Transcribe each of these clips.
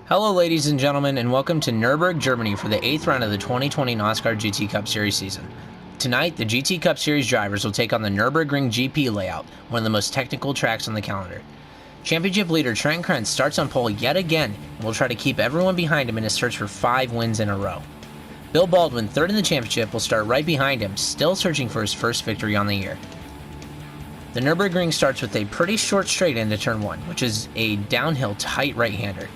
Hello ladies and gentlemen, and welcome to Nurburgring, Germany for the 8th round of the 2020 NOSSCAR GT Cup Series season. Tonight, the GT Cup Series drivers will take on the Nurburgring GP layout, one of the most technical tracks on the calendar. Championship leader Trent Krentz starts on pole yet again and will try to keep everyone behind him in his search for 5 wins in a row. Bill Baldwin, third in the championship, will start right behind him, still searching for his first victory on the year. The Nurburgring starts with a pretty short straight into turn 1, which is a downhill tight right-hander.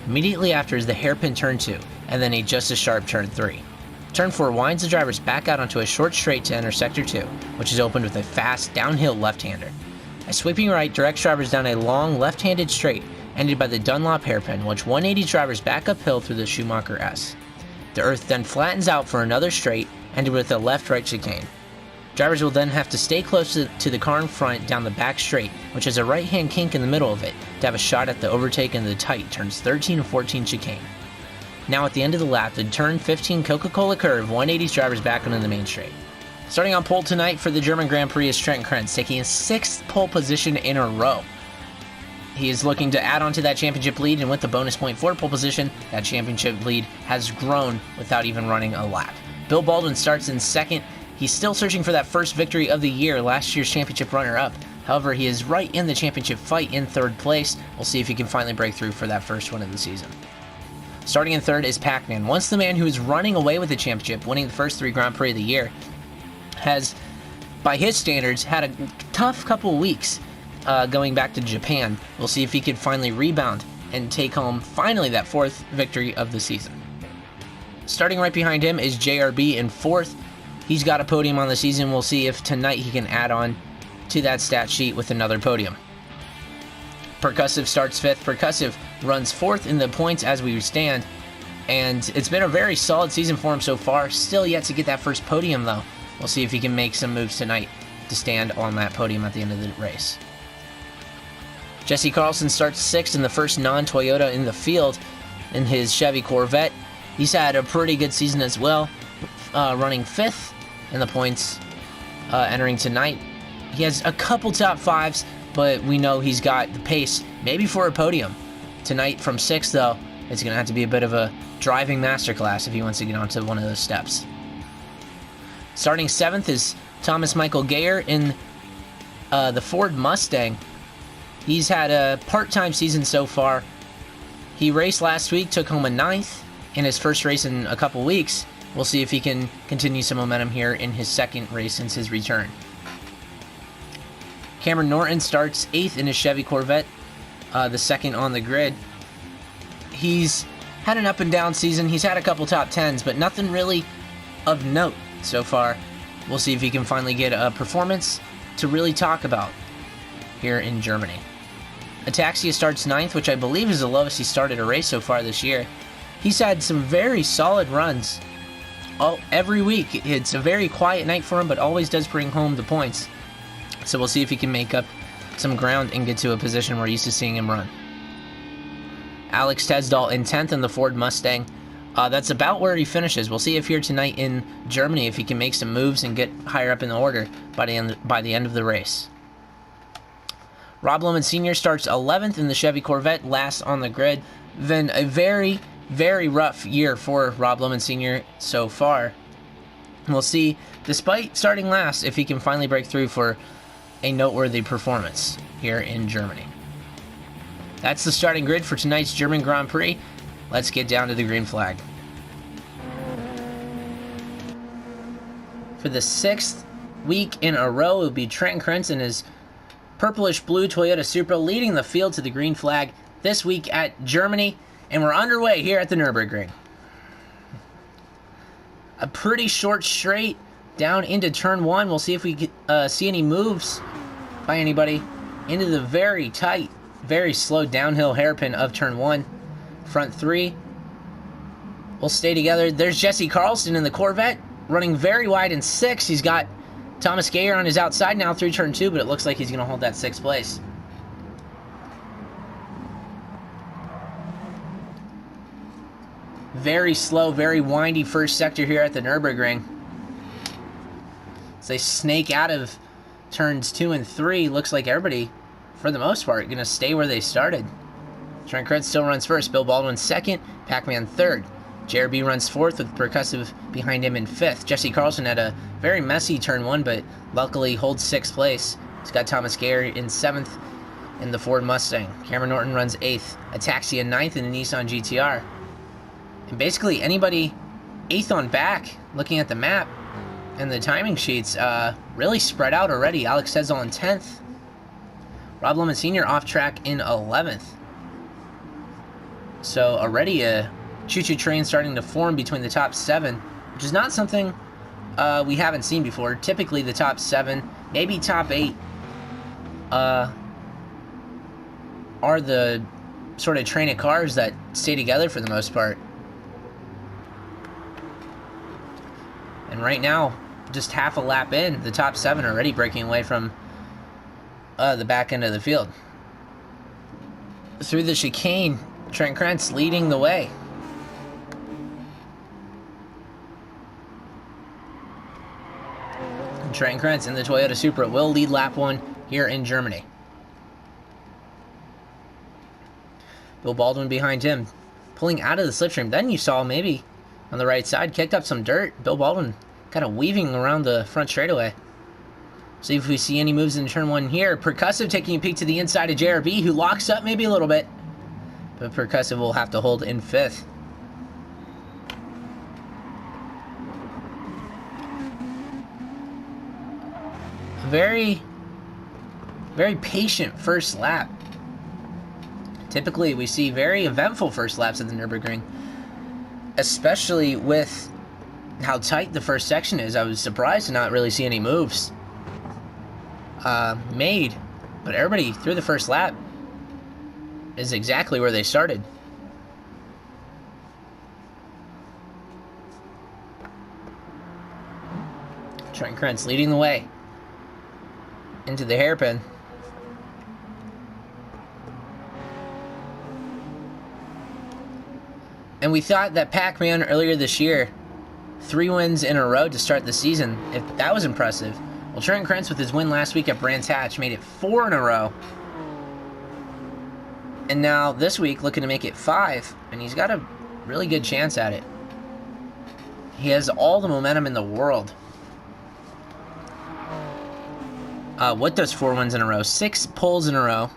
Immediately after is the hairpin turn 2, and then a just as sharp turn 3. Turn 4 winds the drivers back out onto a short straight to enter sector 2, which is opened with a fast downhill left-hander. A sweeping right directs drivers down a long left-handed straight, ended by the Dunlop hairpin, which 180 drivers back uphill through the Schumacher S. The earth then flattens out for another straight, ended with a left-right chicane. Drivers will then have to stay close to the car in front down the back straight, which has a right-hand kink in the middle of it, to have a shot at the overtake into the tight turns 13 and 14 chicane. Now at the end of the lap, the turn 15 Coca-Cola curve 180 drivers back onto the main straight. Starting on pole tonight for the German Grand Prix is Trent Krentz, taking his 6th pole position in a row. He is looking to add on to that championship lead, and with the bonus point for pole position, that championship lead has grown without even running a lap. Bill Baldwin starts in second. He's still searching for that first victory of the year, last year's championship runner-up. However, he is right in the championship fight in 3rd place. We'll see if he can finally break through for that first win of the season. Starting in 3rd is Pac-Man. Once the man who is running away with the championship, winning the first 3 Grand Prix of the year, has, by his standards, had a tough couple of weeks going back to Japan. We'll see if he can finally rebound and take home, finally, that 4th victory of the season. Starting right behind him is JRB in 4th. He's got a podium on the season. We'll see if tonight he can add on to that stat sheet with another podium. Percussive starts 5th. Percussive runs 4th in the points as we stand, and it's been a very solid season for him so far. Still yet to get that first podium, though. We'll see if he can make some moves tonight to stand on that podium at the end of the race. Jesse Carlson starts 6th in the first non-Toyota in the field in his Chevy Corvette. He's had a pretty good season as well, running 5th in the points entering tonight. He has a couple top 5s, but we know he's got the pace, maybe for a podium. Tonight from 6th, though, it's going to have to be a bit of a driving masterclass if he wants to get onto one of those steps. Starting 7th is Thomas Michael Geyer in the Ford Mustang. He's had a part-time season so far. He raced last week, took home a 9th in his first race in a couple weeks. We'll see if he can continue some momentum here in his 2nd race since his return. Cameron Norton starts 8th in his Chevy Corvette, the 2nd on the grid. He's had an up-and-down season. He's had a couple top 10s, but nothing really of note so far. We'll see if he can finally get a performance to really talk about here in Germany. Ataxia starts 9th, which I believe is the lowest he started a race so far this year. He's had some very solid runs every week. It's a very quiet night for him, but always does bring home the points. So we'll see if he can make up some ground and get to a position we're used to seeing him run. Alex Tesdahl in 10th in the Ford Mustang. That's about where he finishes. We'll see if here tonight in Germany if he can make some moves and get higher up in the order by the end of the race. Rob Lohman Sr. starts 11th in the Chevy Corvette, last on the grid. Been a very, very rough year for Rob Lohman Sr. so far. We'll see, despite starting last, if he can finally break through for a noteworthy performance here in Germany. That's the starting grid for tonight's German Grand Prix. Let's get down to the green flag. For the 6th week in a row, it will be Trent Krentz in his purplish-blue Toyota Supra leading the field to the green flag this week at Germany, and we're underway here at the Nurburgring. A pretty short straight down into turn 1. We'll see if we see any moves by anybody into the very tight, very slow downhill hairpin of turn 1. Front 3 will stay together. There's Jesse Carlson in the Corvette, running very wide in 6th. He's got Thomas Geyer on his outside now through turn 2, but it looks like he's going to hold that 6th place. Very slow, very windy first sector here at the Nurburgring. As they snake out of turns 2 and 3, looks like everybody, for the most part, going to stay where they started. Trent Krentz still runs first. Bill Baldwin second. Pac-Man third. JRB runs fourth with Percussive behind him in fifth. Jesse Carlson had a very messy turn one, but luckily holds sixth place. He's got Thomas Gary in seventh in the Ford Mustang. Cameron Norton runs eighth. Ataxia ninth in the Nissan GTR. And basically anybody eighth on back, looking at the map and the timing sheets, really spread out already. Alex Sezel in 10th. Rob Lemon Sr. off track in 11th. So already a choo-choo train starting to form between the top 7, which is not something we haven't seen before. Typically the top 7, maybe top 8, are the sort of train of cars that stay together for the most part. And right now, just half a lap in, the top 7 are already breaking away from the back end of the field. Through the chicane, Trent Krentz leading the way. Trent Krentz in the Toyota Supra will lead lap 1 here in Germany. Bill Baldwin behind him, pulling out of the slipstream. Then you saw maybe on the right side, kicked up some dirt. Bill Baldwin kind of weaving around the front straightaway. See if we see any moves in turn 1 here. Percussive taking a peek to the inside of JRB, who locks up maybe a little bit. But Percussive will have to hold in 5th. Very patient first lap. Typically, we see very eventful first laps at the Nürburgring, especially with how tight the first section is. I was surprised to not really see any moves made, but everybody through the first lap is exactly where they started. Trent Krentz leading the way into the hairpin. And we thought that Pac-Man earlier this year, 3 wins in a row to start the season, if that was impressive. Well, Trent Krentz with his win last week at Brands Hatch made it 4 in a row. And now this week looking to make it 5, and he's got a really good chance at it. He has all the momentum in the world. What does 4 wins in a row? 6 poles in a row.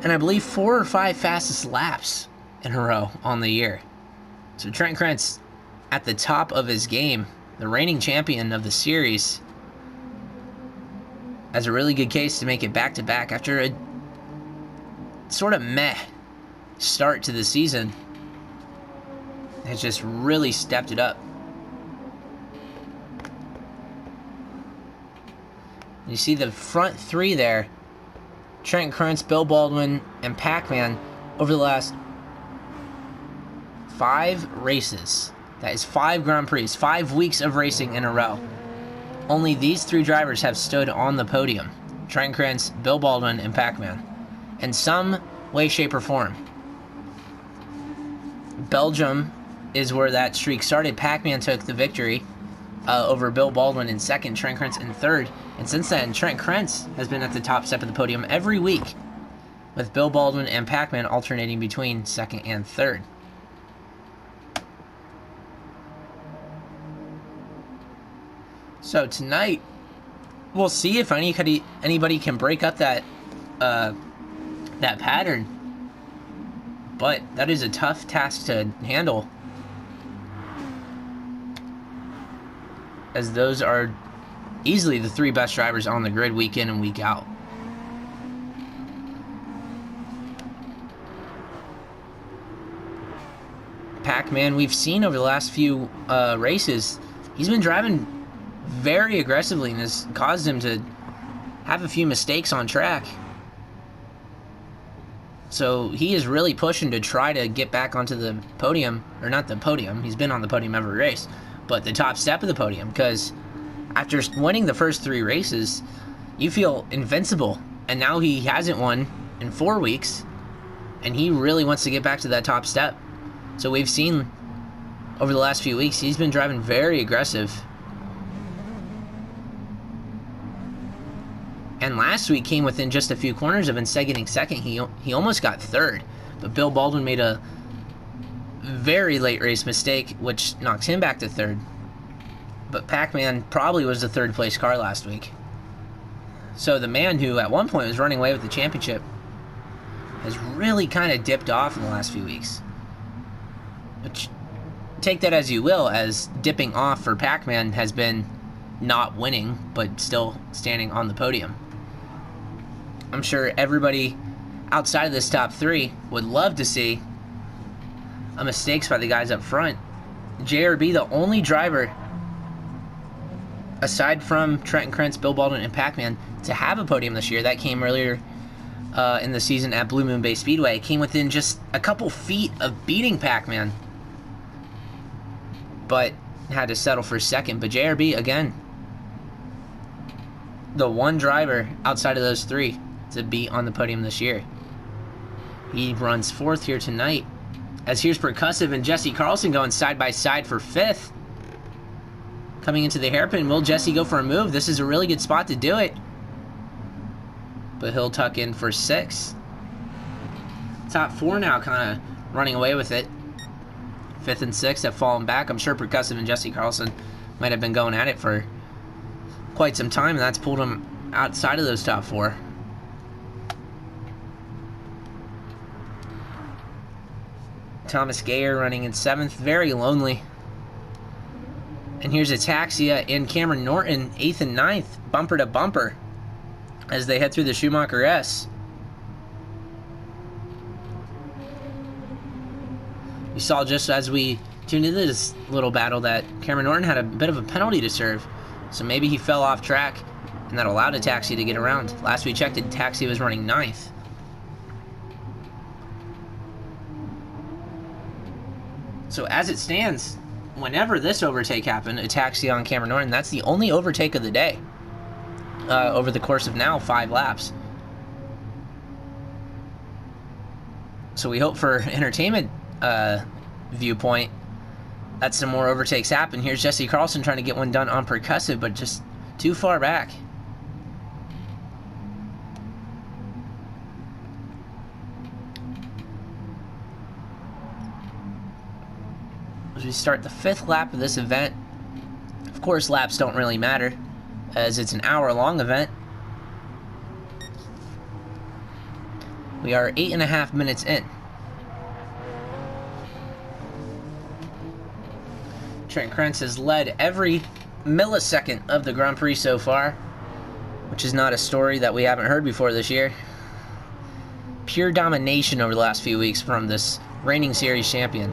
And I believe 4 or 5 fastest laps in a row on the year. So Trent Krentz at the top of his game, the reigning champion of the series, has a really good case to make it back-to-back after a sort of meh start to the season. Has just really stepped it up. You see the front 3 there. Trent Krentz, Bill Baldwin, and Pac-Man over the last 5 races. That is 5 Grand Prix, 5 weeks of racing in a row. Only these 3 drivers have stood on the podium. Trent Krentz, Bill Baldwin, and Pac-Man. In some way, shape, or form. Belgium is where that streak started. Pac-Man took the victory over Bill Baldwin in 2nd, Trent Krentz in 3rd. And since then, Trent Krentz has been at the top step of the podium every week, with Bill Baldwin and Pac-Man alternating between 2nd and 3rd. So tonight, we'll see if anybody can break up that pattern. But that is a tough task to handle, as those are easily the 3 best drivers on the grid week in and week out. Pac-Man, we've seen over the last few races, he's been driving very aggressively and has caused him to have a few mistakes on track. So he is really pushing to try to get back onto the podium, or not the podium, he's been on the podium every race, but the top step of the podium, because after winning the first 3 races, you feel invincible, and now he hasn't won in 4 weeks, and he really wants to get back to that top step. So we've seen over the last few weeks, he's been driving very aggressive. again last week, came within just a few corners of instead getting second. He almost got third, but Bill Baldwin made a very late race mistake, which knocks him back to third. But Pac-Man probably was the third place car last week. So the man who at one point was running away with the championship has really kind of dipped off in the last few weeks. Which, take that as you will, as dipping off for Pac-Man has been not winning, but still standing on the podium. I'm sure everybody outside of this top three would love to see mistakes by the guys up front. JRB, the only driver aside from Trenton Krentz, Bill Baldwin, and Pac-Man to have a podium this year. That came earlier in the season at Blue Moon Bay Speedway. It came within just a couple feet of beating Pac-Man, but had to settle for second. But JRB, again, the one driver outside of those three to be on the podium this year. He runs fourth here tonight, as here's Percussive and Jesse Carlson going side by side for fifth. Coming into the hairpin, will Jesse go for a move? This is a really good spot to do it, but he'll tuck in for sixth. Top four now kind of running away with it. Fifth and sixth have fallen back. I'm sure Percussive and Jesse Carlson might have been going at it for quite some time, and that's pulled them outside of those top four. Thomas Gayer running in seventh, very lonely. And here's Ataxia and Cameron Norton, 8th and 9th, bumper to bumper, as they head through the Schumacher S. We saw just as we tuned into this little battle that Cameron Norton had a bit of a penalty to serve. So maybe he fell off track, and that allowed Ataxia to get around. Last we checked, Ataxia was running 9th. So as it stands, whenever this overtake happened, Ataxia on Cameron Norton, that's the only overtake of the day over the course of now 5 laps. So we hope for entertainment viewpoint that some more overtakes happen. Here's Jesse Carlson trying to get one done on Percussive, but just too far back. As we start the 5th lap of this event, of course laps don't really matter as it's an hour-long event. We are 8.5 minutes in. Trent Krentz has led every millisecond of the Grand Prix so far, which is not a story that we haven't heard before this year. Pure domination over the last few weeks from this reigning series champion.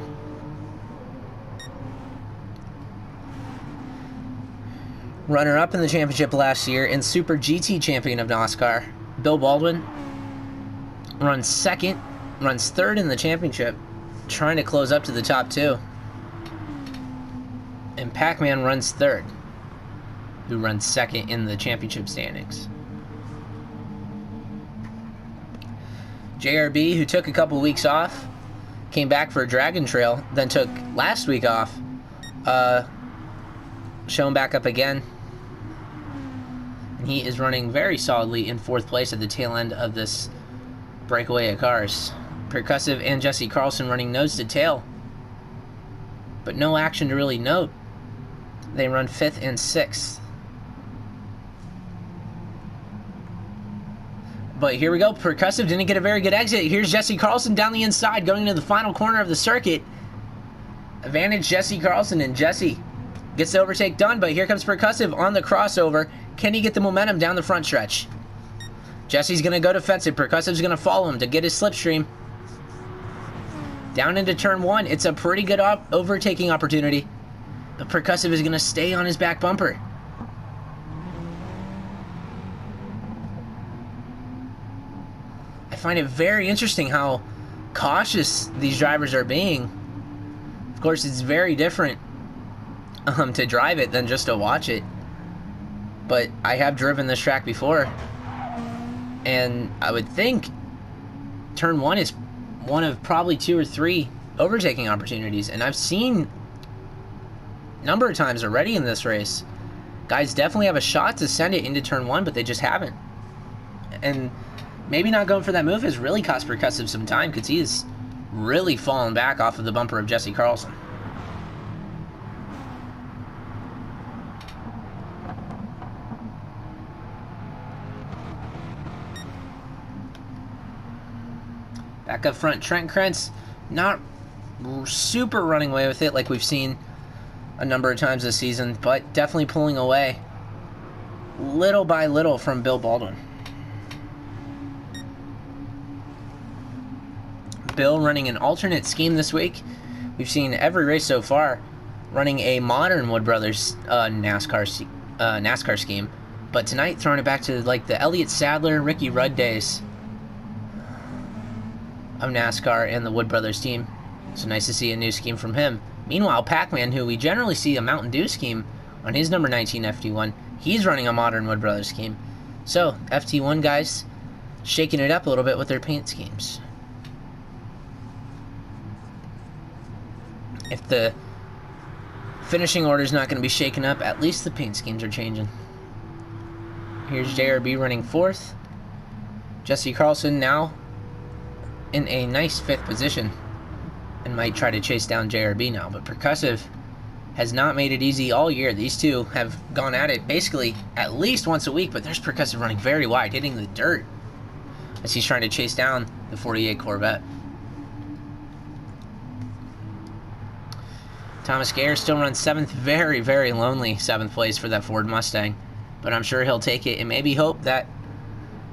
Runner-up in the championship last year and Super GT champion of NOSSCAR, Bill Baldwin, runs 2nd, runs 3rd in the championship, trying to close up to the top 2. And Pac-Man runs 3rd, who runs 2nd in the championship standings. JRB, who took a couple weeks off, came back for a Dragon Trail, then took last week off, shown back up again. And he is running very solidly in 4th place at the tail end of this breakaway of cars. Percussive and Jesse Carlson running nose to tail, but no action to really note. They run 5th and 6th. But here we go. Percussive didn't get a very good exit. Here's Jesse Carlson down the inside, going into the final corner of the circuit. Advantage Jesse Carlson, and Jesse gets the overtake done, but here comes Percussive on the crossover. Can he get the momentum down the front stretch? Jesse's going to go defensive. Percussive's going to follow him to get his slipstream. Down into turn 1. It's a pretty good overtaking opportunity, but Percussive is going to stay on his back bumper. I find it very interesting how cautious these drivers are being. Of course, it's very different to drive it than just to watch it. But I have driven this track before, and I would think turn 1 is one of probably 2 or 3 overtaking opportunities, and I've seen a number of times already in this race guys definitely have a shot to send it into turn 1, but they just haven't. And maybe not going for that move has really cost Percussive some time, because he is really fallen back off of the bumper of Jesse Carlson. Back up front, Trent Krentz, not super running away with it like we've seen a number of times this season, but definitely pulling away little by little from Bill Baldwin. Bill running an alternate scheme this week. We've seen every race so far running a modern Wood Brothers NASCAR scheme, but tonight throwing it back to like the Elliott Sadler, Ricky Rudd days of NASCAR and the Wood Brothers team. So nice to see a new scheme from him. Meanwhile, Pac-Man, who we generally see a Mountain Dew scheme on his number 19 FT1, he's running a modern Wood Brothers scheme. So, FT1 guys shaking it up a little bit with their paint schemes. If the finishing order is not going to be shaken up, at least the paint schemes are changing. Here's JRB running 4th. Jesse Carlson now in a nice 5th position and might try to chase down JRB now, but Percussive has not made it easy all year. These two have gone at it basically at least once a week, but there's Percussive running very wide, hitting the dirt as he's trying to chase down the 48 Corvette. Thomas Gayer still runs 7th, very, very lonely 7th place for that Ford Mustang, but I'm sure he'll take it and maybe hope that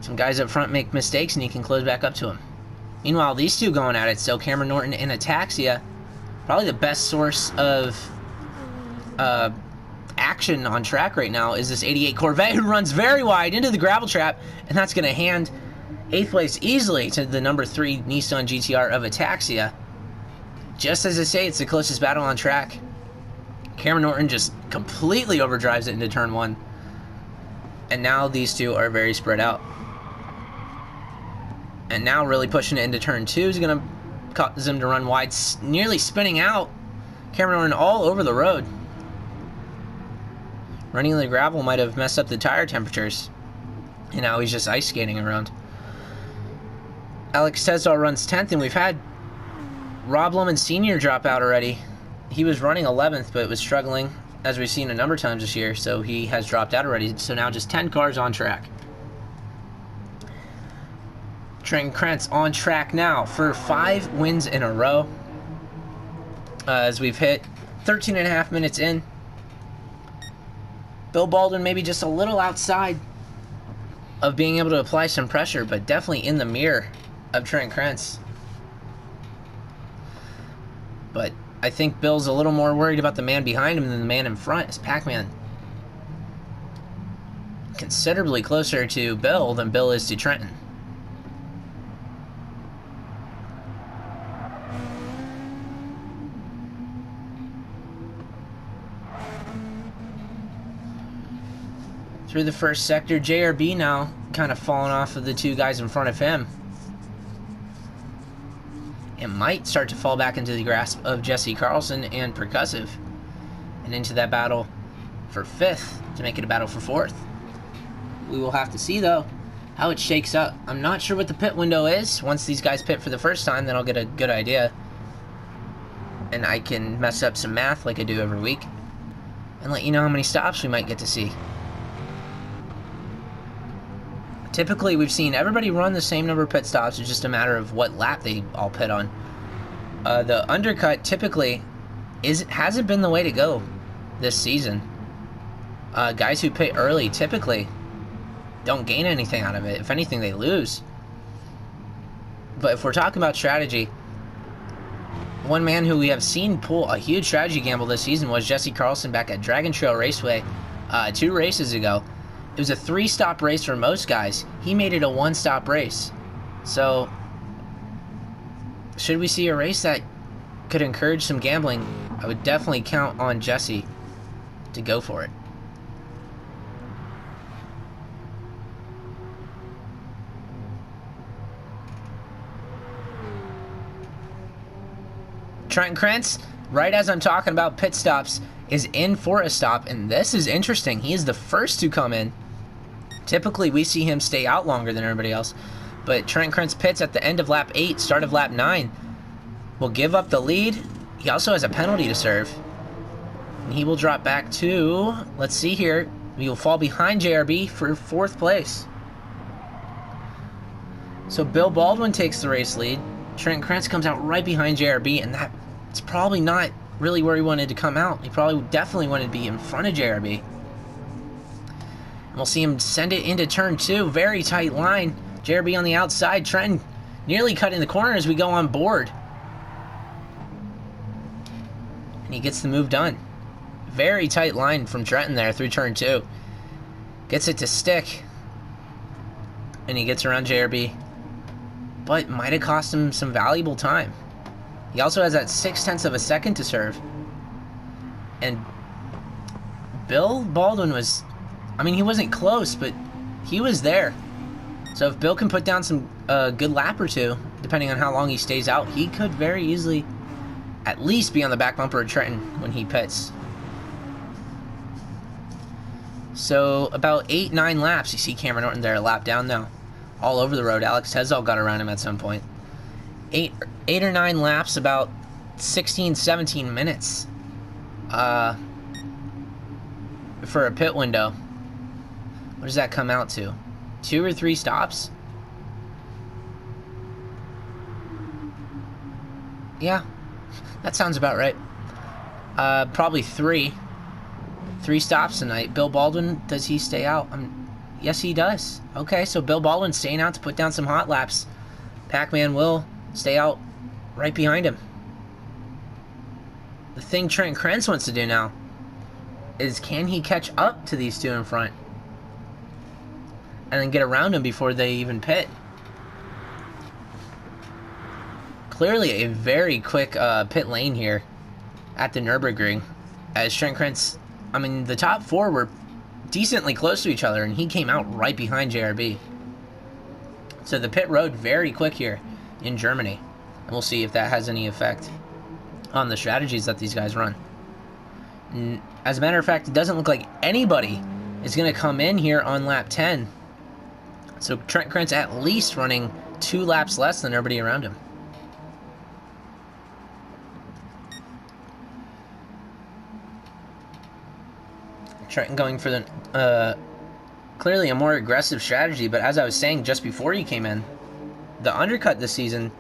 some guys up front make mistakes and he can close back up to him. Meanwhile, these two going at it still, Cameron Norton and Ataxia, probably the best source of action on track right now is this 88 Corvette, who runs very wide into the gravel trap, and that's going to hand 8th place easily to the number 3 Nissan GTR of Ataxia. Just as I say, it's the closest battle on track. Cameron Norton just completely overdrives it into turn 1, and now these two are very spread out. And now really pushing it into turn 2 is going to cause him to run wide, nearly spinning out. Cameron Norton all over the road. Running in the gravel might have messed up the tire temperatures, and now he's just ice skating around. Alex Tesdall runs 10th, and we've had Rob Lohman Sr. drop out already. He was running 11th, but was struggling, as we've seen a number of times this year, so he has dropped out already. So now just 10 cars on track. Trent Krentz on track now for 5 wins in a row. As we've hit 13.5 minutes in. Bill Baldwin maybe just a little outside of being able to apply some pressure, but definitely in the mirror of Trent Krentz. But I think Bill's a little more worried about the man behind him than the man in front. Is Pac-Man considerably closer to Bill than Bill is to Trenton. Through the first sector, JRB now kind of falling off of the 2 guys in front of him. It might start to fall back into the grasp of Jesse Carlson and Percussive, and into that battle for 5th to make it a battle for 4th. We will have to see, though, how it shakes up. I'm not sure what the pit window is. Once these guys pit for the first time, then I'll get a good idea, and I can mess up some math like I do every week and let you know how many stops we might get to see. Typically, we've seen everybody run the same number of pit stops. It's just a matter of what lap they all pit on. The undercut typically hasn't been the way to go this season. Guys who pit early typically don't gain anything out of it. If anything, they lose. But if we're talking about strategy, one man who we have seen pull a huge strategy gamble this season was Jesse Carlson back at Dragon Trail Raceway 2 races ago. It was a 3-stop race for most guys. He made it a 1-stop race. So, should we see a race that could encourage some gambling, I would definitely count on Jesse to go for it. Trent Krentz, right as I'm talking about pit stops, is in for a stop, and this is interesting. He is the first to come in Typically, we see him stay out longer than everybody else, but Trent Krentz pits at the end of lap 8, start of lap 9. Will give up the lead. He also has a penalty to serve. And he will drop back to, let's see here, he will fall behind JRB for 4th place. So Bill Baldwin takes the race lead. Trent Krentz comes out right behind JRB, and that's probably not really where he wanted to come out. He probably definitely wanted to be in front of JRB. And we'll see him send it into turn 2. Very tight line. JRB on the outside. Trent nearly cut in the corner as we go on board. And he gets the move done. Very tight line from Trenton there through turn 2. Gets it to stick. And he gets around JRB. But might have cost him some valuable time. He also has that 0.6 of a second to serve. And Bill Baldwin was, I mean, he wasn't close, but he was there. So if Bill can put down some good lap or two, depending on how long he stays out, he could very easily at least be on the back bumper of Trenton when he pits. So about 8-9 laps. You see Cameron Norton there a lap down now. All over the road. Alex Tezal got around him at some point. 8 or 9 laps, about 16-17 minutes for a pit window. What does that come out to? 2 or 3 stops? Yeah, that sounds about right. Probably 3. 3 stops tonight. Bill Baldwin, does he stay out? Yes, he does. Okay, so Bill Baldwin staying out to put down some hot laps. Pac-Man will stay out right behind him. The thing Trent Krentz wants to do now is, can he catch up to these two in front and then get around them before they even pit? Clearly a very quick pit lane here at the Nurburgring, as Trent Krentz, I mean, the top 4 were decently close to each other, and he came out right behind JRB. So the pit road very quick here in Germany, and we'll see if that has any effect on the strategies that these guys run. As a matter of fact, it doesn't look like anybody is going to come in here on lap 10. So Trent Krentz at least running 2 laps less than everybody around him. Trenton going for the clearly a more aggressive strategy, but as I was saying just before he came in, the undercut this season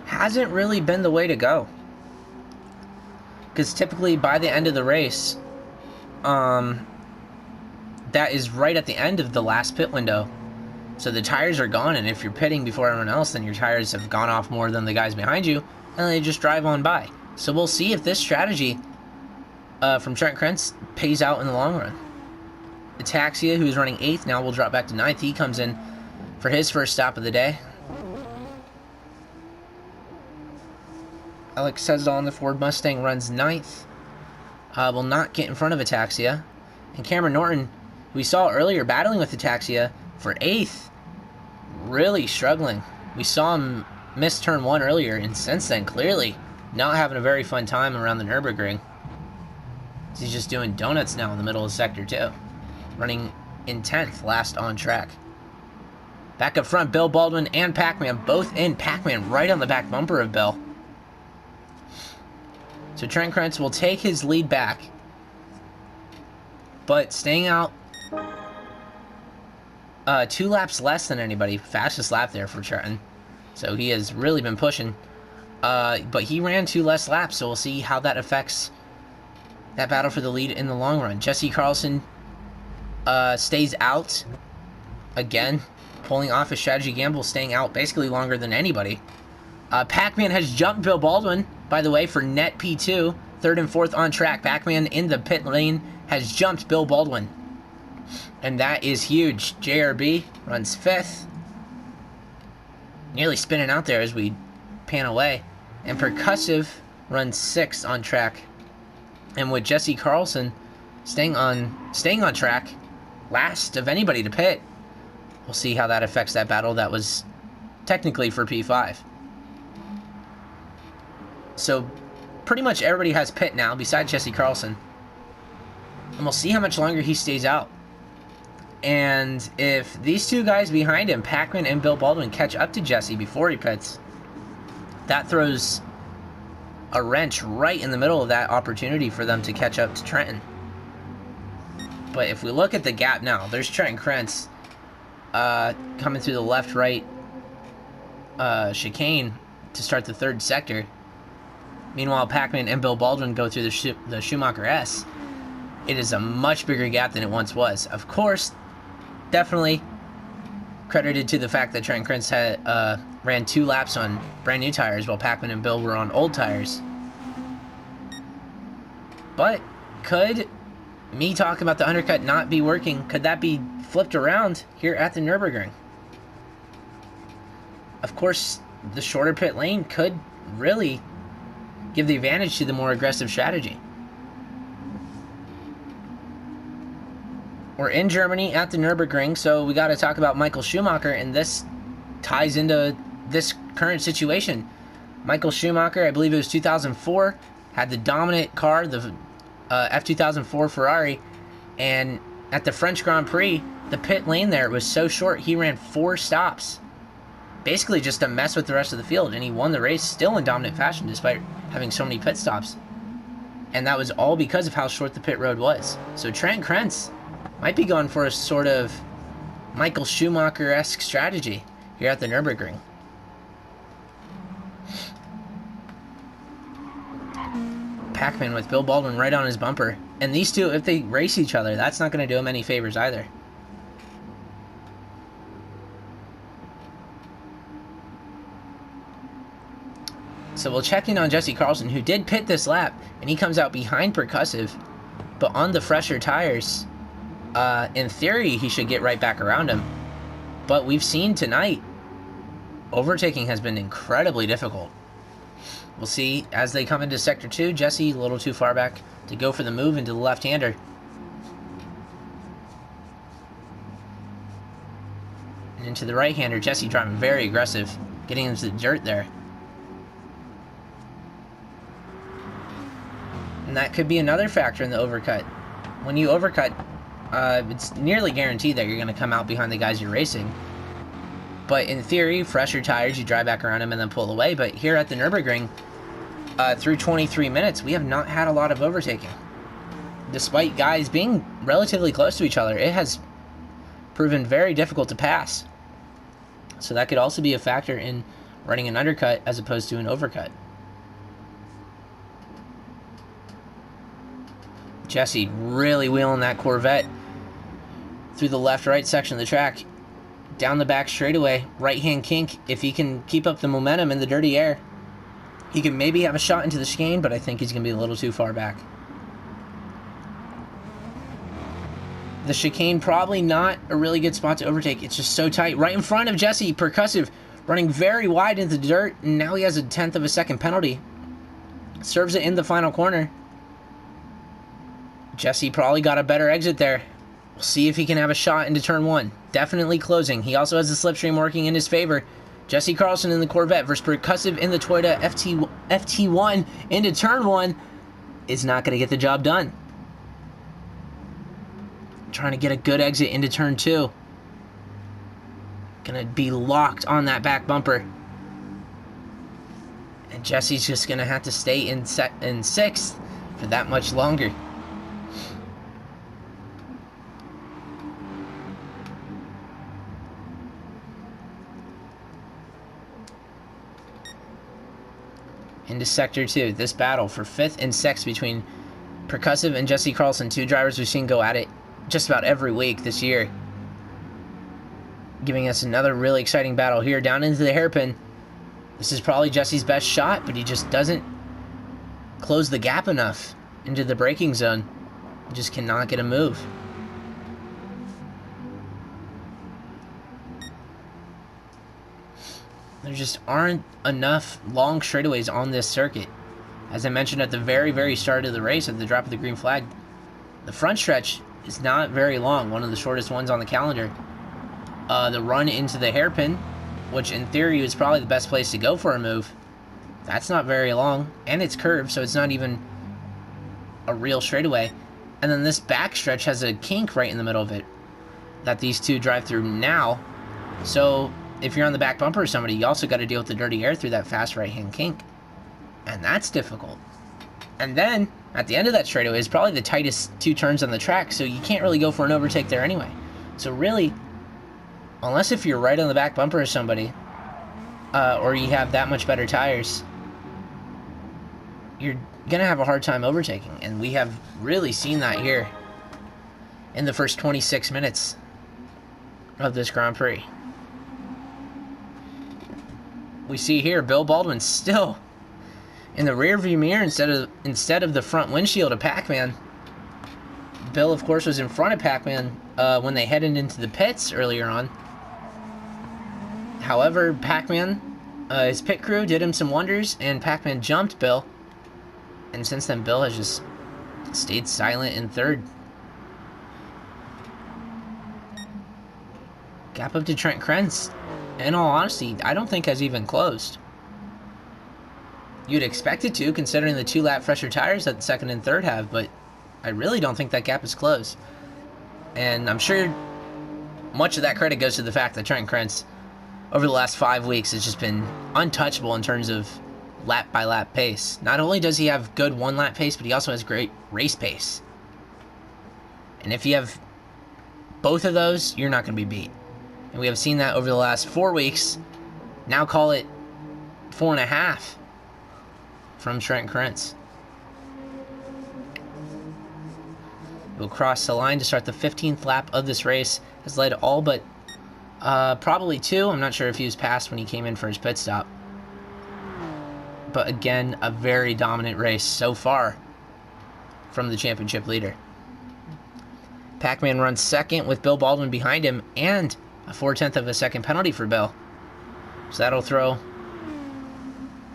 hasn't really been the way to go. Because typically by the end of the race, that is right at the end of the last pit window. So the tires are gone, and if you're pitting before everyone else, then your tires have gone off more than the guys behind you, and they just drive on by. So we'll see if this strategy from Trent Krentz pays out in the long run. Ataxia, who's running 8th now, will drop back to 9th. He comes in for his first stop of the day. Alex Tezal on the Ford Mustang runs 9th. Will not get in front of Ataxia. And Cameron Norton, who we saw earlier battling with Ataxia for 8th, really struggling. We saw him miss turn 1 earlier, and since then, clearly not having a very fun time around the Nürburgring. He's just doing donuts now in the middle of sector 2. Running in 10th, last on track. Back up front, Bill Baldwin and Pac-Man both in. Pac-Man right on the back bumper of Bill. So Trent Krentz will take his lead back, but staying out 2 laps less than anybody. Fastest lap there for Trenton. So he has really been pushing. But he ran 2 less laps, so we'll see how that affects that battle for the lead in the long run. Jesse Carlson stays out again, pulling off a strategy gamble, staying out basically longer than anybody. Pac-Man has jumped Bill Baldwin, by the way, for net P2, 3rd and 4th on track. Pac-Man in the pit lane has jumped Bill Baldwin, and that is huge. JRB runs 5th, nearly spinning out there as we pan away, and Percussive runs 6th on track. And with Jesse Carlson staying on track, last of anybody to pit, we'll see how that affects that battle that was technically for P5. So pretty much everybody has pit now besides Jesse Carlson, and we'll see how much longer he stays out. And if these two guys behind him, Packman and Bill Baldwin, catch up to Jesse before he pits, that throws a wrench right in the middle of that opportunity for them to catch up to Trenton. But if we look at the gap now, there's Trenton Krentz coming through the left-right chicane to start the third sector. Meanwhile, Packman and Bill Baldwin go through the Schumacher S. It is a much bigger gap than it once was. Of course, definitely credited to the fact that Trenton Krentz had, ran 2 laps on brand new tires while Packman and Bill were on old tires. But could me talking about the undercut not be working? Could that be flipped around here at the Nürburgring? Of course, the shorter pit lane could really give the advantage to the more aggressive strategy. We're in Germany at the Nürburgring, so we got to talk about Michael Schumacher, and this ties into this current situation. Michael Schumacher, I believe it was 2004, had the dominant car, the F2004 Ferrari, and at the French Grand Prix, the pit lane there was so short, he ran 4 stops. Basically just to mess with the rest of the field, and he won the race still in dominant fashion despite having so many pit stops. And that was all because of how short the pit road was. So Trenton Krentz might be going for a sort of Michael Schumacher-esque strategy here at the Nürburgring. Packman with Bill Baldwin right on his bumper. And these two, if they race each other, that's not going to do them any favors either. So we'll check in on Jesse Carlson, who did pit this lap, and he comes out behind Percussive, but on the fresher tires. In theory, he should get right back around him. But we've seen tonight, overtaking has been incredibly difficult. We'll see as they come into Sector 2. Jesse a little too far back to go for the move into the left-hander. And into the right-hander, Jesse driving very aggressive, getting into the dirt there. And that could be another factor in the overcut. When you overcut, it's nearly guaranteed that you're going to come out behind the guys you're racing. But in theory, fresher tires, you drive back around them and then pull away. But here at the Nürburgring, through 23 minutes, we have not had a lot of overtaking. Despite guys being relatively close to each other, it has proven very difficult to pass. So that could also be a factor in running an undercut as opposed to an overcut. Jesse really wheeling that Corvette through the left-right section of the track. Down the back straightaway, right-hand kink. If he can keep up the momentum in the dirty air, he can maybe have a shot into the chicane, but I think he's going to be a little too far back. The chicane, probably not a really good spot to overtake. It's just so tight. Right in front of Jesse, Percussive, running very wide into the dirt, and now he has a 1/10 of a second penalty. Serves it in the final corner. Jesse probably got a better exit there. We'll see if he can have a shot into turn 1. Definitely closing. He also has the slipstream working in his favor. Jesse Carlson in the Corvette versus Percussive in the Toyota FT1 into turn 1 is not going to get the job done. Trying to get a good exit into turn 2. Going to be locked on that back bumper. And Jesse's just going to have to stay in 6th for that much longer. Into Sector 2, this battle for 5th and 6th between Percussive and Jesse Carlson, 2 drivers we've seen go at it just about every week this year. Giving us another really exciting battle here down into the hairpin. This is probably Jesse's best shot, but he just doesn't close the gap enough into the braking zone. He just cannot get a move. There just aren't enough long straightaways on this circuit. As I mentioned at the very, very start of the race, at the drop of the green flag, the front stretch is not very long, one of the shortest ones on the calendar. The run into the hairpin, which in theory is probably the best place to go for a move, that's not very long, and it's curved, so it's not even a real straightaway. And then this back stretch has a kink right in the middle of it. that these two drive through now. So if you're on the back bumper of somebody, you also got to deal with the dirty air through that fast right-hand kink. And that's difficult. And then, at the end of that straightaway is probably the tightest two turns on the track, so you can't really go for an overtake there anyway. So really, unless if you're right on the back bumper of somebody, or you have that much better tires, you're going to have a hard time overtaking. And we have really seen that here in the first 26 minutes of this Grand Prix. We see here Bill Baldwin still in the rear view mirror instead of the front windshield of Pac-Man. Bill, of course, was in front of Pac-Man when they headed into the pits earlier on. However, Pac-Man, his pit crew did him some wonders, and Pac-Man jumped Bill. And since then, Bill has just stayed silent in third. Gap up to Trent Krentz, in all honesty, I don't think has even closed. You'd expect it to, considering the 2-lap fresher tires that the second and third have, but I really don't think that gap is closed. And I'm sure much of that credit goes to the fact that Trent Krentz, over the last 5 weeks, has just been untouchable in terms of lap-by-lap pace. Not only does he have good one-lap pace, but he also has great race pace. And if you have both of those, you're not going to be beat. And we have seen that over the last 4 weeks. Now call it 4.5 from Trent Krentz. He'll cross the line to start the 15th lap of this race. Has led all but probably 2. I'm not sure if he was passed when he came in for his pit stop. But again, a very dominant race so far from the championship leader. Pac-Man runs second with Bill Baldwin behind him, and a 0.4 of a second penalty for Bill. So that'll throw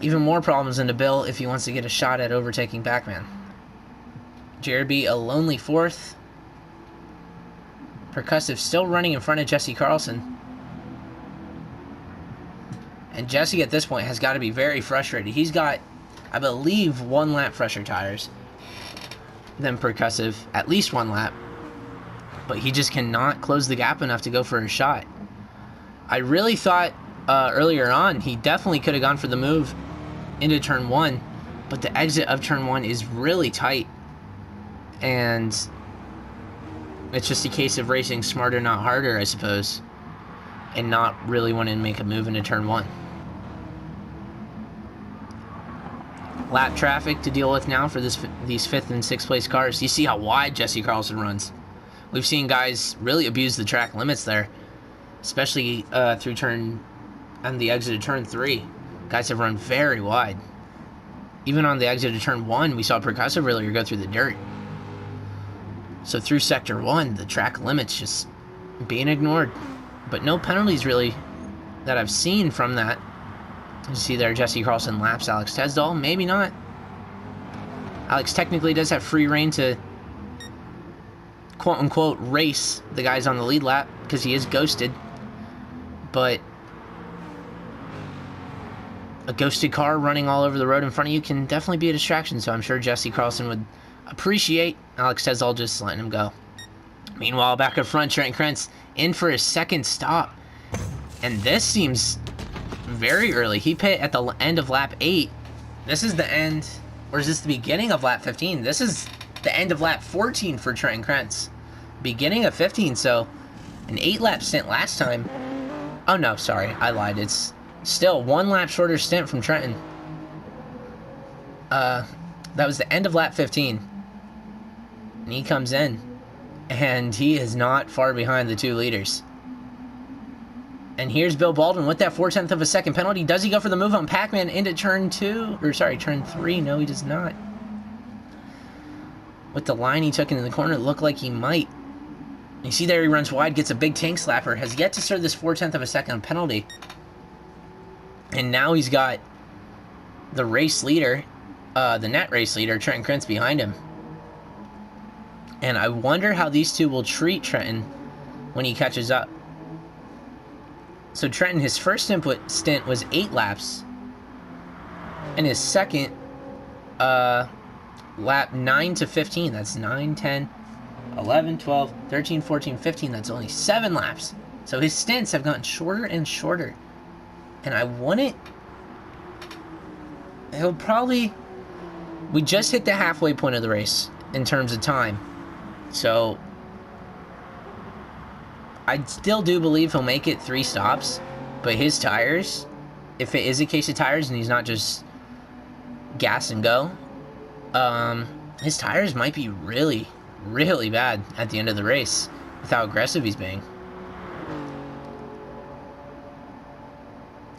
even more problems into Bill if he wants to get a shot at overtaking Pac-Man. Jared B, a lonely 4th. Percussive still running in front of Jesse Carlson. And Jesse at this point has got to be very frustrated. He's got, I believe, 1 lap fresher tires than Percussive. At least 1 lap. But he just cannot close the gap enough to go for a shot. I really thought earlier on he definitely could have gone for the move into turn 1, but the exit of turn 1 is really tight, and it's just a case of racing smarter, not harder, I suppose, and not really wanting to make a move into turn 1. Lap traffic to deal with now for these 5th and 6th place cars. You see how wide Jesse Carlson runs. We've seen guys really abuse the track limits there, especially through turn and the exit of turn 3. Guys have run very wide. Even on the exit of turn 1, we saw Percussive earlier go through the dirt. So through sector 1, the track limits just being ignored. But no penalties really that I've seen from that. You see there, Jesse Carlson laps Alex Tesdall. Maybe not. Alex technically does have free reign to quote-unquote race the guys on the lead lap because he is ghosted. But a ghosted car running all over the road in front of you can definitely be a distraction, so I'm sure Jesse Carlson would appreciate Alex Tesdall just letting him go. Meanwhile, back up front, Trent Krentz in for his 2nd stop. And this seems very early. He pit at the end of lap 8. This is the end, or is this the beginning of lap 15? This is the end of lap 14 for Trent Krentz. Beginning of 15, so an 8-lap stint last time. Oh no, sorry, I lied. It's still 1 lap shorter stint from Trenton. That was the end of lap 15. And he comes in, and he is not far behind the 2 leaders. And here's Bill Baldwin with that 0.4 of a second penalty. Does he go for the move on Pac-Man into turn 3? No, he does not. With the line he took into the corner, it looked like he might. You see there he runs wide, gets a big tank slapper, has yet to serve this 0.4 of a second penalty. And now he's got the race leader, the net race leader, Trent Krentz, behind him. And I wonder how these two will treat Trenton when he catches up. So Trenton, his first stint was 8 laps. And his second, lap 9 to 15. That's 9, 10, 11, 12, 13, 14, 15. That's only 7 laps. So his stints have gotten shorter and shorter. And I wouldn't... He'll probably... We just hit the halfway point of the race in terms of time. So... I still do believe he'll make it 3 stops. But his tires... If it is a case of tires and he's not just gas and go... his tires might be really, really bad at the end of the race with how aggressive he's being.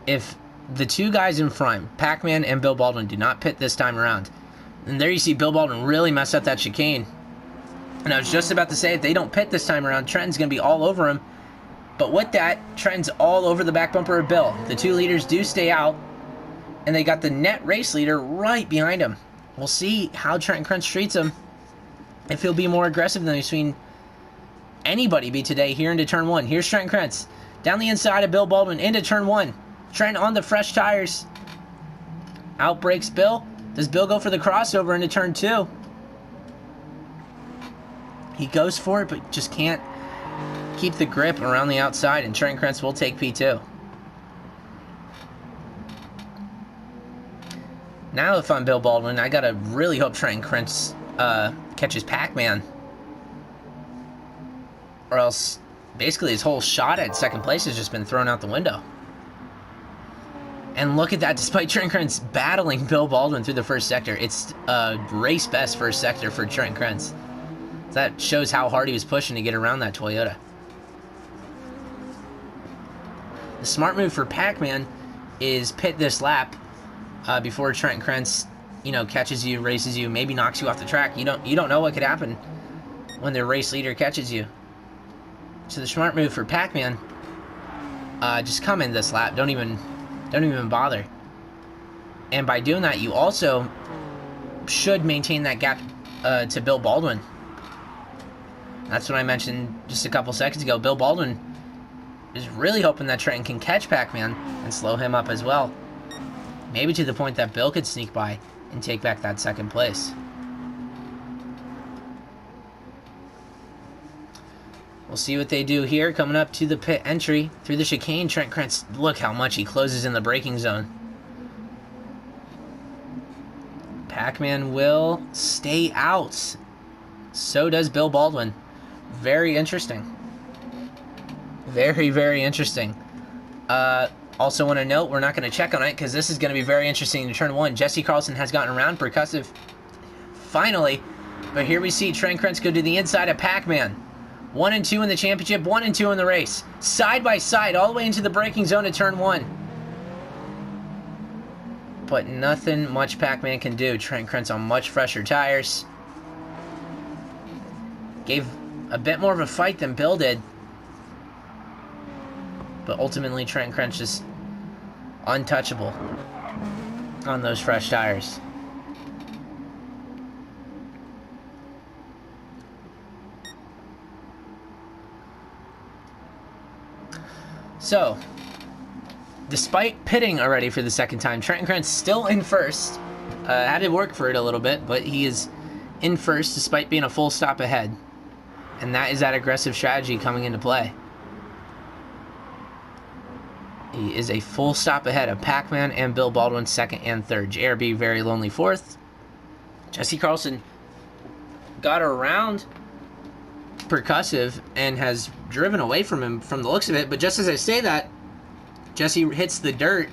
If the 2 guys in front, Pac-Man and Bill Baldwin, do not pit this time around, and there you see Bill Baldwin really mess up that chicane. And I was just about to say, if they don't pit this time around, Trenton's going to be all over him. But with that, Trenton's all over the back bumper of Bill. The 2 leaders do stay out, and they got the net race leader right behind him. We'll see how Trenton Krentz treats him. If he'll be more aggressive than we've seen anybody be today here into turn 1. Here's Trenton Krentz. Down the inside of Bill Baldwin into turn 1. Trent on the fresh tires. Out breaks Bill. Does Bill go for the crossover into turn 2? He goes for it, but just can't keep the grip around the outside, and Trenton Krentz will take P2. Now if I'm Bill Baldwin, I gotta really hope Trenton Krentz catches Pac-Man. Or else, basically his whole shot at second place has just been thrown out the window. And look at that, despite Trenton Krentz battling Bill Baldwin through the first sector, it's a race best first sector for Trenton Krentz. That shows how hard he was pushing to get around that Toyota. The smart move for Pac-Man is pit this lap before Trenton Krentz, catches you, races you, maybe knocks you off the track. You don't know what could happen when the race leader catches you. So the smart move for Pac-Man, just come in this lap. Don't even bother. And by doing that, you also should maintain that gap to Bill Baldwin. That's what I mentioned just a couple seconds ago. Bill Baldwin is really hoping that Trenton can catch Pac-Man and slow him up as well. Maybe to the point that Bill could sneak by and take back that second place. We'll see what they do here. Coming up to the pit entry through the chicane, Trenton Krentz, look how much he closes in the braking zone. Pac-Man will stay out. So does Bill Baldwin. Very interesting. Very, very interesting. Also want to note, we're not going to check on it because this is going to be very interesting in turn 1. Jesse Carlson has gotten around percussive finally, but here we see Trenton Krentz go to the inside of Pac-Man. 1 and 2 in the championship, 1 and 2 in the race. Side by side, all the way into the braking zone at turn 1. But nothing much Pac-Man can do. Trenton Krentz on much fresher tires. Gave a bit more of a fight than Bill did. But ultimately, Trenton Krentz just untouchable on those fresh tires. So, despite pitting already for the second time, Trenton Krentz still in first. Had to work for it a little bit, but he is in first despite being a full stop ahead. And that is that aggressive strategy coming into play. He is a full stop ahead of Pac-Man and Bill Baldwin, second and third. JRB very lonely fourth. Jesse Carlson got around Percussive and has driven away from him from the looks of it. But just as I say that, Jesse hits the dirt,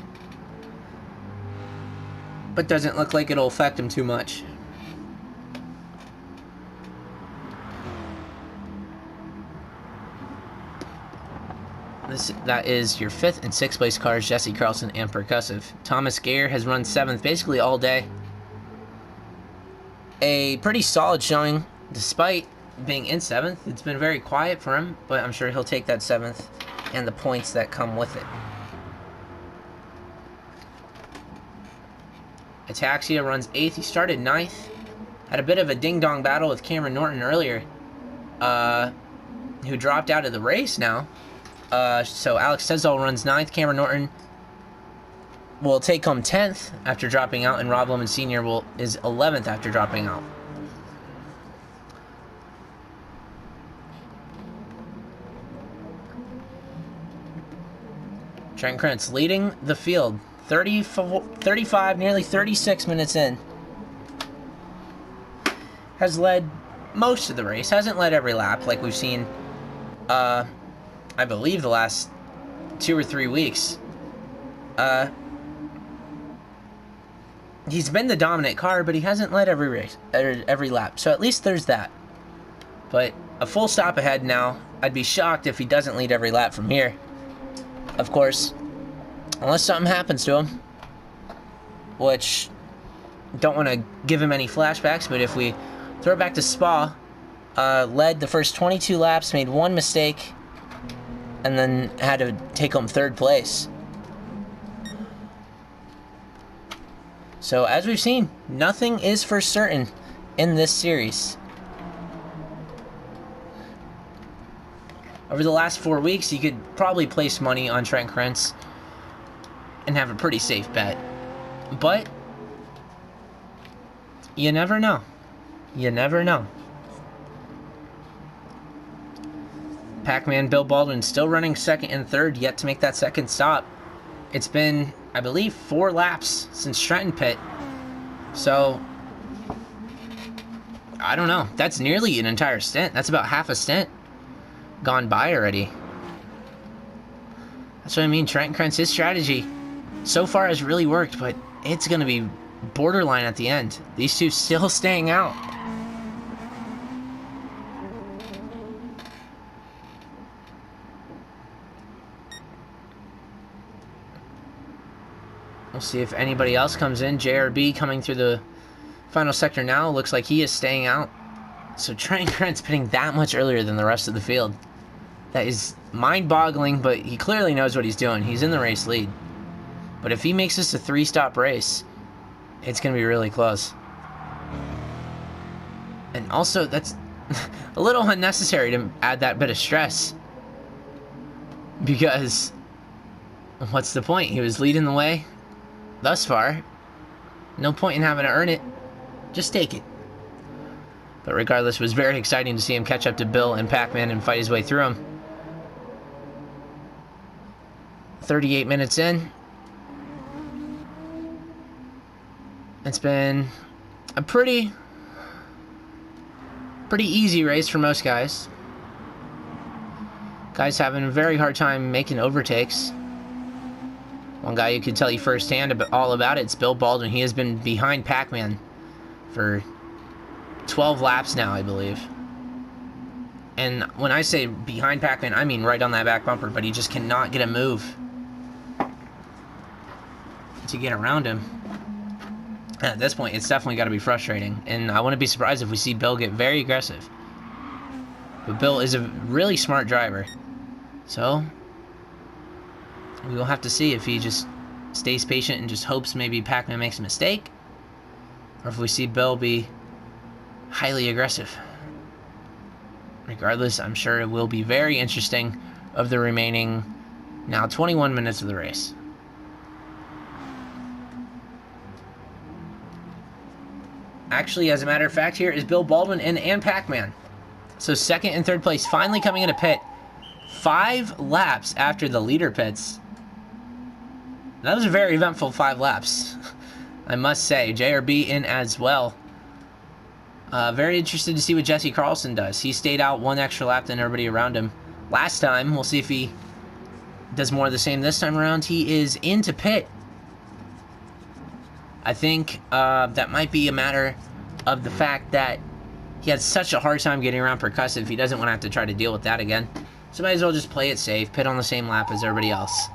but doesn't look like it'll affect him too much. That is your 5th and 6th place cars, Jesse Carlson and Percussive. Thomas Gayer has run 7th basically all day. A pretty solid showing despite being in 7th. It's been very quiet for him, but I'm sure he'll take that 7th and the points that come with it. Ataxia runs 8th. He started 9th. Had a bit of a ding-dong battle with Cameron Norton earlier, who dropped out of the race now. So Alex Tesdall runs 9th. Cameron Norton will take home 10th after dropping out, and Rob Lemon Sr. is 11th after dropping out. Trent Krentz leading the field, 35, nearly 36 minutes in. Has led most of the race. Hasn't led every lap like we've seen, I believe, the last 2 or 3 weeks. He's been the dominant car, but he hasn't led every race, every lap. So at least there's that. But a full stop ahead now. I'd be shocked if he doesn't lead every lap from here. Of course, unless something happens to him, which don't want to give him any flashbacks, but if we throw it back to Spa, led the first 22 laps, made one mistake, and then had to take home 3rd place. So as we've seen, nothing is for certain in this series. Over the last 4 weeks, you could probably place money on Trent Krentz and have a pretty safe bet. But you never know. You never know. Pac-Man Bill Baldwin still running 2nd and 3rd, yet to make that 2nd stop. It's been, I believe, 4 laps since Trenton pit. So, I don't know. That's nearly an entire stint. That's about half a stint gone by already. That's what I mean. Trent Krentz, his strategy so far has really worked, but it's going to be borderline at the end. These two still staying out. We'll see if anybody else comes in. JRB coming through the final sector now. Looks like he is staying out. So Trent Krentz pitting that much earlier than the rest of the field. That is mind-boggling, but he clearly knows what he's doing. He's in the race lead. But if he makes this a 3-stop race, it's going to be really close. And also, that's a little unnecessary to add that bit of stress. Because what's the point? He was leading the way thus far. No point in having to earn it. Just take it. But regardless, it was very exciting to see him catch up to Bill and Pac-Man and fight his way through him. 38 minutes in. It's been a pretty easy race for most guys. Guys having a very hard time making overtakes. One guy who could tell you firsthand all about it's Bill Baldwin. He has been behind Pac-Man for 12 laps now, I believe. And when I say behind Pac-Man, I mean right on that back bumper, but he just cannot get a move to get around him. At this point, it's definitely got to be frustrating, and I wouldn't be surprised if we see Bill get very aggressive. But Bill is a really smart driver, so we will have to see if he just stays patient and just hopes maybe Pac-Man makes a mistake, or if we see Bill be highly aggressive. Regardless, I'm sure it will be very interesting of the remaining now 21 minutes of the race. Actually, as a matter of fact, here is Bill Baldwin and Pac-Man. So 2nd and 3rd place finally coming into pit 5 laps after the leader pits. That was a very eventful 5 laps, I must say. JRB in as well. Very interested to see what Jesse Carlson does. He stayed out 1 extra lap than everybody around him last time. We'll see if he does more of the same this time around. He is into pit. I think that might be a matter of the fact that he had such a hard time getting around Percussive. He doesn't want to have to try to deal with that again. So might as well just play it safe, pit on the same lap as everybody else.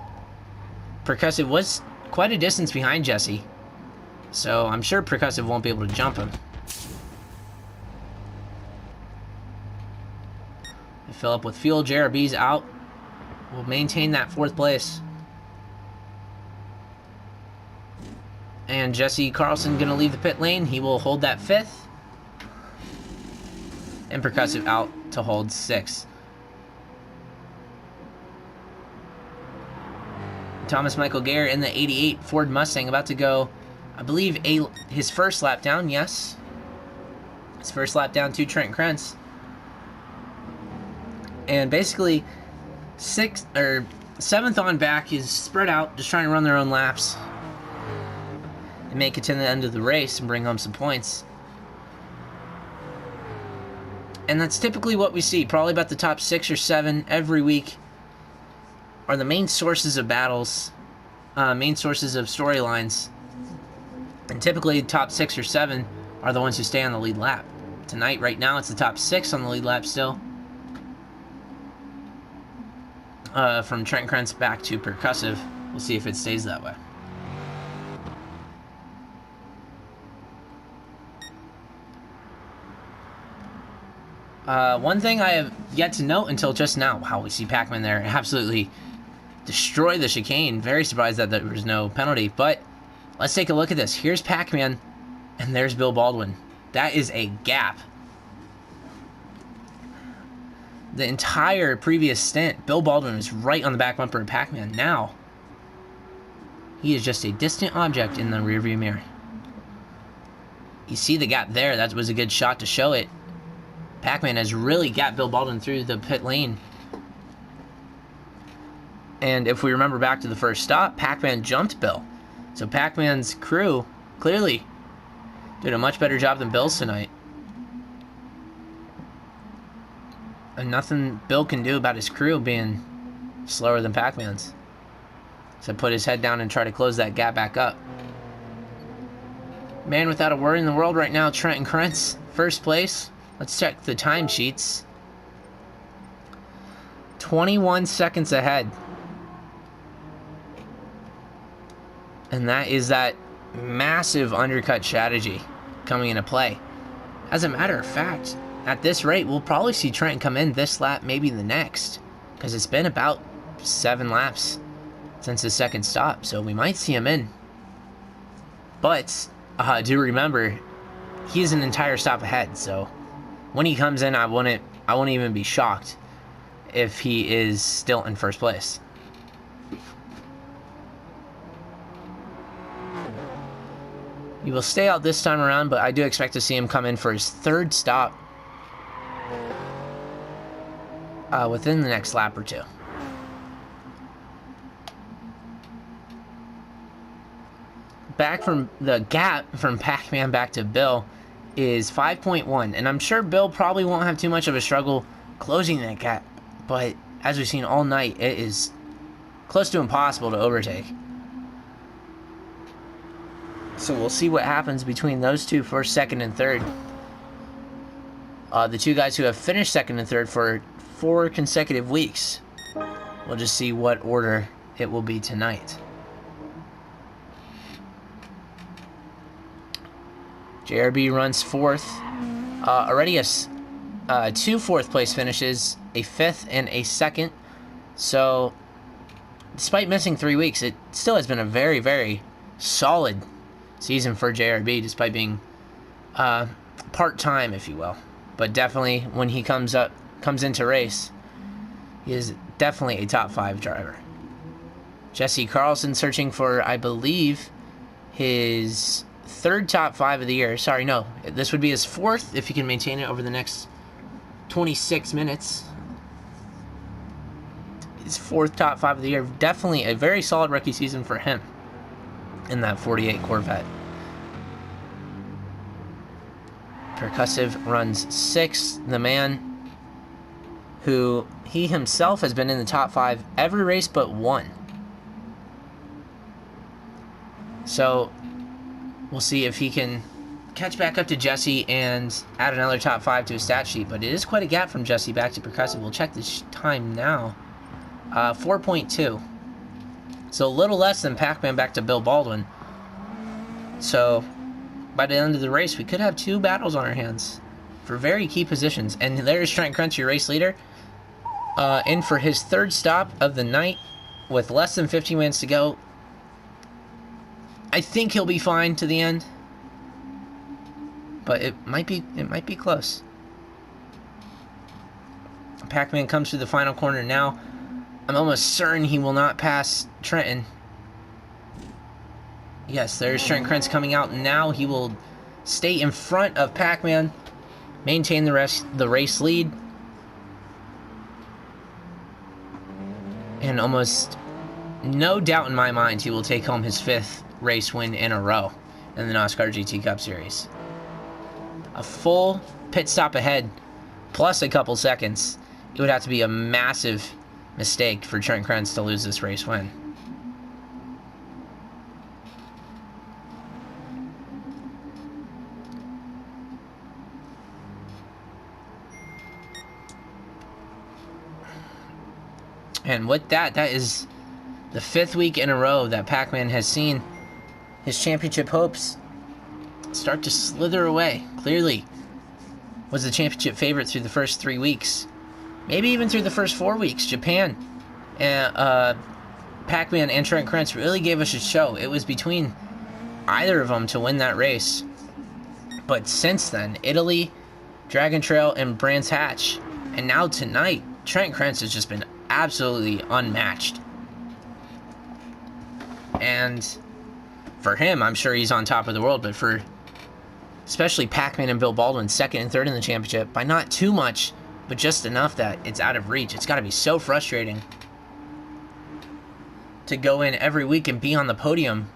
Percussive was quite a distance behind Jesse, so I'm sure Percussive won't be able to jump him. They fill up with fuel. JRB's out. We'll maintain that 4th place. And Jesse Carlson going to leave the pit lane. He will hold that 5th. And Percussive out to hold 6th. Thomas Michael Gare in the 88 Ford Mustang about to go, I believe, his first lap down. Yes. His first lap down to Trent Krentz. And basically, 7th on back is spread out, just trying to run their own laps and make it to the end of the race and bring home some points. And that's typically what we see. Probably about the top 6 or 7 every week are the main sources of battles, main sources of storylines. And typically top 6 or 7 are the ones who stay on the lead lap. Tonight, right now, it's the top 6 on the lead lap still. From Trent Krentz back to Percussive. We'll see if it stays that way. One thing I have yet to note until just now, wow, we see Pac-Man there absolutely destroy the chicane. Very surprised that there was no penalty, but let's take a look at this. Here's Pac-Man, and there's Bill Baldwin. That is a gap. The entire previous stint, Bill Baldwin was right on the back bumper of Pac-Man. Now, he is just a distant object in the rearview mirror. You see the gap there. That was a good shot to show it. Pac-Man has really got Bill Baldwin through the pit lane. And if we remember back to the first stop, Pac-Man jumped Bill. So Pac-Man's crew clearly did a much better job than Bill's tonight. And nothing Bill can do about his crew being slower than Pac-Man's. So put his head down and try to close that gap back up. Man without a worry in the world right now, Trent Krentz, first place. Let's check the timesheets. 21 seconds ahead. And that is that massive undercut strategy coming into play. As a matter of fact, at this rate, we'll probably see Trent come in this lap, maybe the next. Because it's been about 7 laps since his second stop, so we might see him in. But, do remember, he's an entire stop ahead, so when he comes in, I wouldn't even be shocked if he is still in first place. He will stay out this time around, but I do expect to see him come in for his 3rd stop within the next lap or 2. Back from the gap from Pac-Man back to Bill is 5.1, and I'm sure Bill probably won't have too much of a struggle closing that gap, but as we've seen all night, it is close to impossible to overtake. So we'll see what happens between those two for 2nd and 3rd. The 2 guys who have finished 2nd and 3rd for 4 consecutive weeks. We'll just see what order it will be tonight. JRB runs 4th. Already has 2 4th place finishes, a 5th and a 2nd. So, despite missing 3 weeks, it still has been a very, very solid season for JRB, despite being part-time, if you will. But definitely, when he comes into race, he is definitely a top 5 driver. Jesse Carlson searching for, I believe, his 3rd top 5 of the year. Sorry, no. This would be his 4th if he can maintain it over the next 26 minutes. His 4th top 5 of the year. Definitely a very solid rookie season for him in that 48 Corvette. Percussive runs 6th. The man who he himself has been in the top 5 every race but 1. So we'll see if he can catch back up to Jesse and add another top 5 to his stat sheet. But it is quite a gap from Jesse back to Percussive. We'll check this time now. 4.2. So a little less than Pac-Man back to Bill Baldwin. So by the end of the race, we could have 2 battles on our hands for very key positions. And there's Trent Krentz, your race leader, in for his 3rd stop of the night with less than 15 minutes to go. I think he'll be fine to the end, but it might be close. Pac-Man comes through the final corner now. I'm almost certain he will not pass Trenton. Yes, there's Trent Krentz coming out now. He will stay in front of Pac-Man, maintain the race lead. And almost no doubt in my mind he will take home his 5th race win in a row in the NOSSCAR GT Cup Series. A full pit stop ahead, plus a couple seconds. It would have to be a massive mistake for Trent Krentz to lose this race win. And with that, that is the 5th week in a row that Pac-Man has seen his championship hopes start to slither away. Clearly was the championship favorite through the first 3 weeks. Maybe even through the first 4 weeks. Japan and Pac-Man and Trent Krentz really gave us a show. It was between either of them to win that race. But since then, Italy, Dragon Trail, and Brands Hatch. And now tonight, Trent Krentz has just been absolutely unmatched. And for him, I'm sure he's on top of the world, but for especially Pac-Man and Bill Baldwin, 2nd and 3rd in the championship, by not too much, but just enough that it's out of reach. It's got to be so frustrating to go in every week and be on the podium,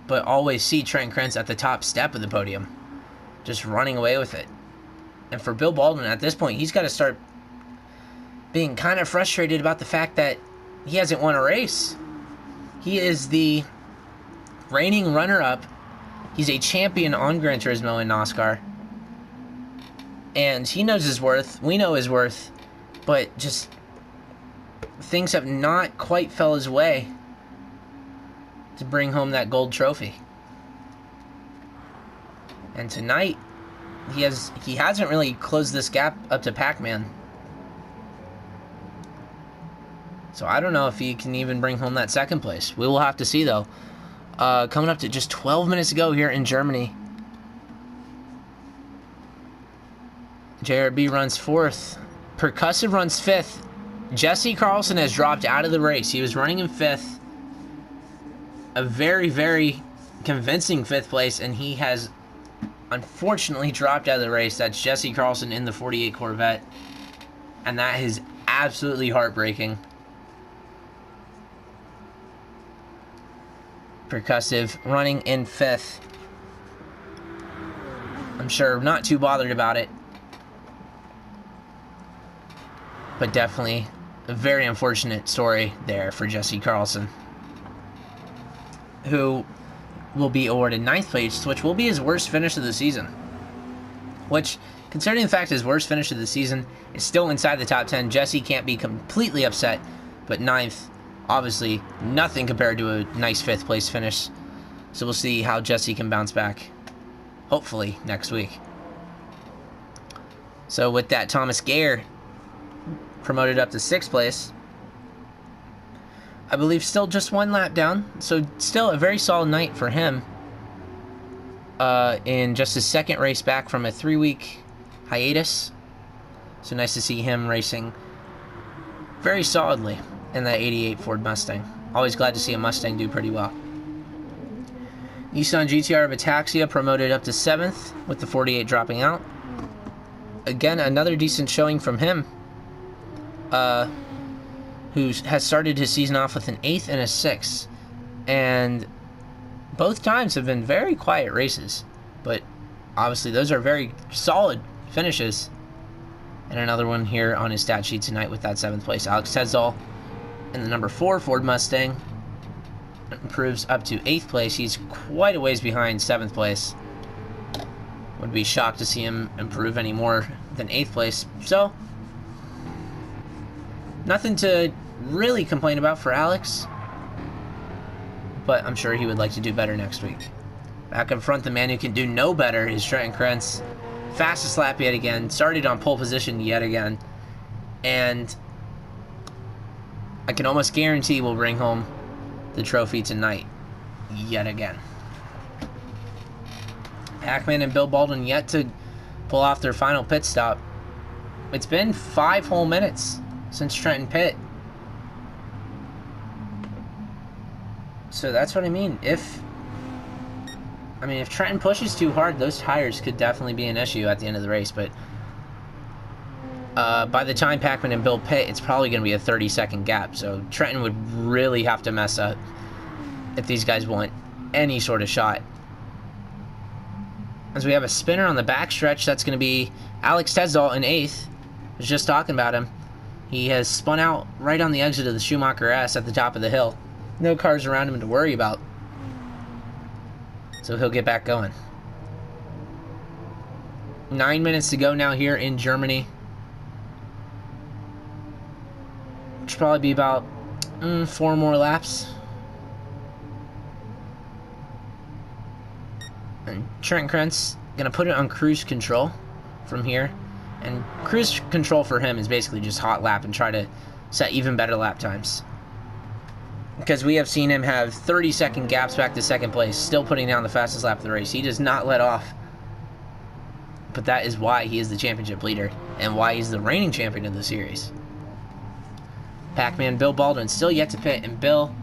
but always see Trent Krentz at the top step of the podium, just running away with it. And for Bill Baldwin, at this point, he's got to start being kind of frustrated about the fact that he hasn't won a race. He is the reigning runner-up. He's a champion on Gran Turismo in NOSSCAR. And he knows his worth. We know his worth. But just things have not quite fell his way to bring home that gold trophy. And tonight, he hasn't really closed this gap up to Pac-Man. So I don't know if he can even bring home that 2nd place. We will have to see, though. Coming up to just 12 minutes ago here in Germany. JRB runs 4th. Percussive runs 5th. Jesse Carlson has dropped out of the race. He was running in 5th. A very, very convincing 5th place, and he has unfortunately dropped out of the race. That's Jesse Carlson in the 48 Corvette. And that is absolutely heartbreaking. Percussive running in 5th. I'm sure not too bothered about it, but definitely a very unfortunate story there for Jesse Carlson, who will be awarded 9th place, which will be his worst finish of the season. Which, considering the fact his worst finish of the season is still inside the top 10, Jesse can't be completely upset, but 9th, obviously, nothing compared to a nice 5th place finish. So we'll see how Jesse can bounce back, hopefully, next week. So with that, Thomas Gayer promoted up to 6th place. I believe still just 1 lap down. So still a very solid night for him. In just his 2nd race back from a 3-week hiatus. So nice to see him racing very solidly in that 88 Ford Mustang. Always glad to see a Mustang do pretty well. Nissan GTR of Ataxia promoted up to 7th, with the 48 dropping out. Again, another decent showing from him, who has started his season off with an 8th and a 6th. And both times have been very quiet races, but obviously those are very solid finishes. And another one here on his stat sheet tonight with that 7th place. Alex Tezdal in the number 4 Ford Mustang improves up to 8th place. He's quite a ways behind 7th place. Would be shocked to see him improve any more than 8th place. So, nothing to really complain about for Alex, but I'm sure he would like to do better next week. Back in front, the man who can do no better is Trent Krentz. Fastest lap yet again, started on pole position yet again, and I can almost guarantee we'll bring home the trophy tonight, yet again. Pac-Man and Bill Baldwin yet to pull off their final pit stop. It's been 5 whole minutes since Trenton pit. So that's what I mean. If Trenton pushes too hard, those tires could definitely be an issue at the end of the race, but By the time Pac-Man and Bill pit, it's probably going to be a 30-second gap. So Trenton would really have to mess up if these guys want any sort of shot. As we have a spinner on the backstretch, that's going to be Alex Tesdall in 8th. I was just talking about him. He has spun out right on the exit of the Schumacher S at the top of the hill. No cars around him to worry about. So he'll get back going. 9 minutes to go now here in Germany. Which will probably be about 4 more laps. And Trent Krentz going to put it on cruise control from here. And cruise control for him is basically just hot lap and try to set even better lap times. Because we have seen him have 30-second gaps back to second place, still putting down the fastest lap of the race. He does not let off. But that is why he is the championship leader and why he's the reigning champion of the series. Pac-Man Bill Baldwin still yet to pit, and Bill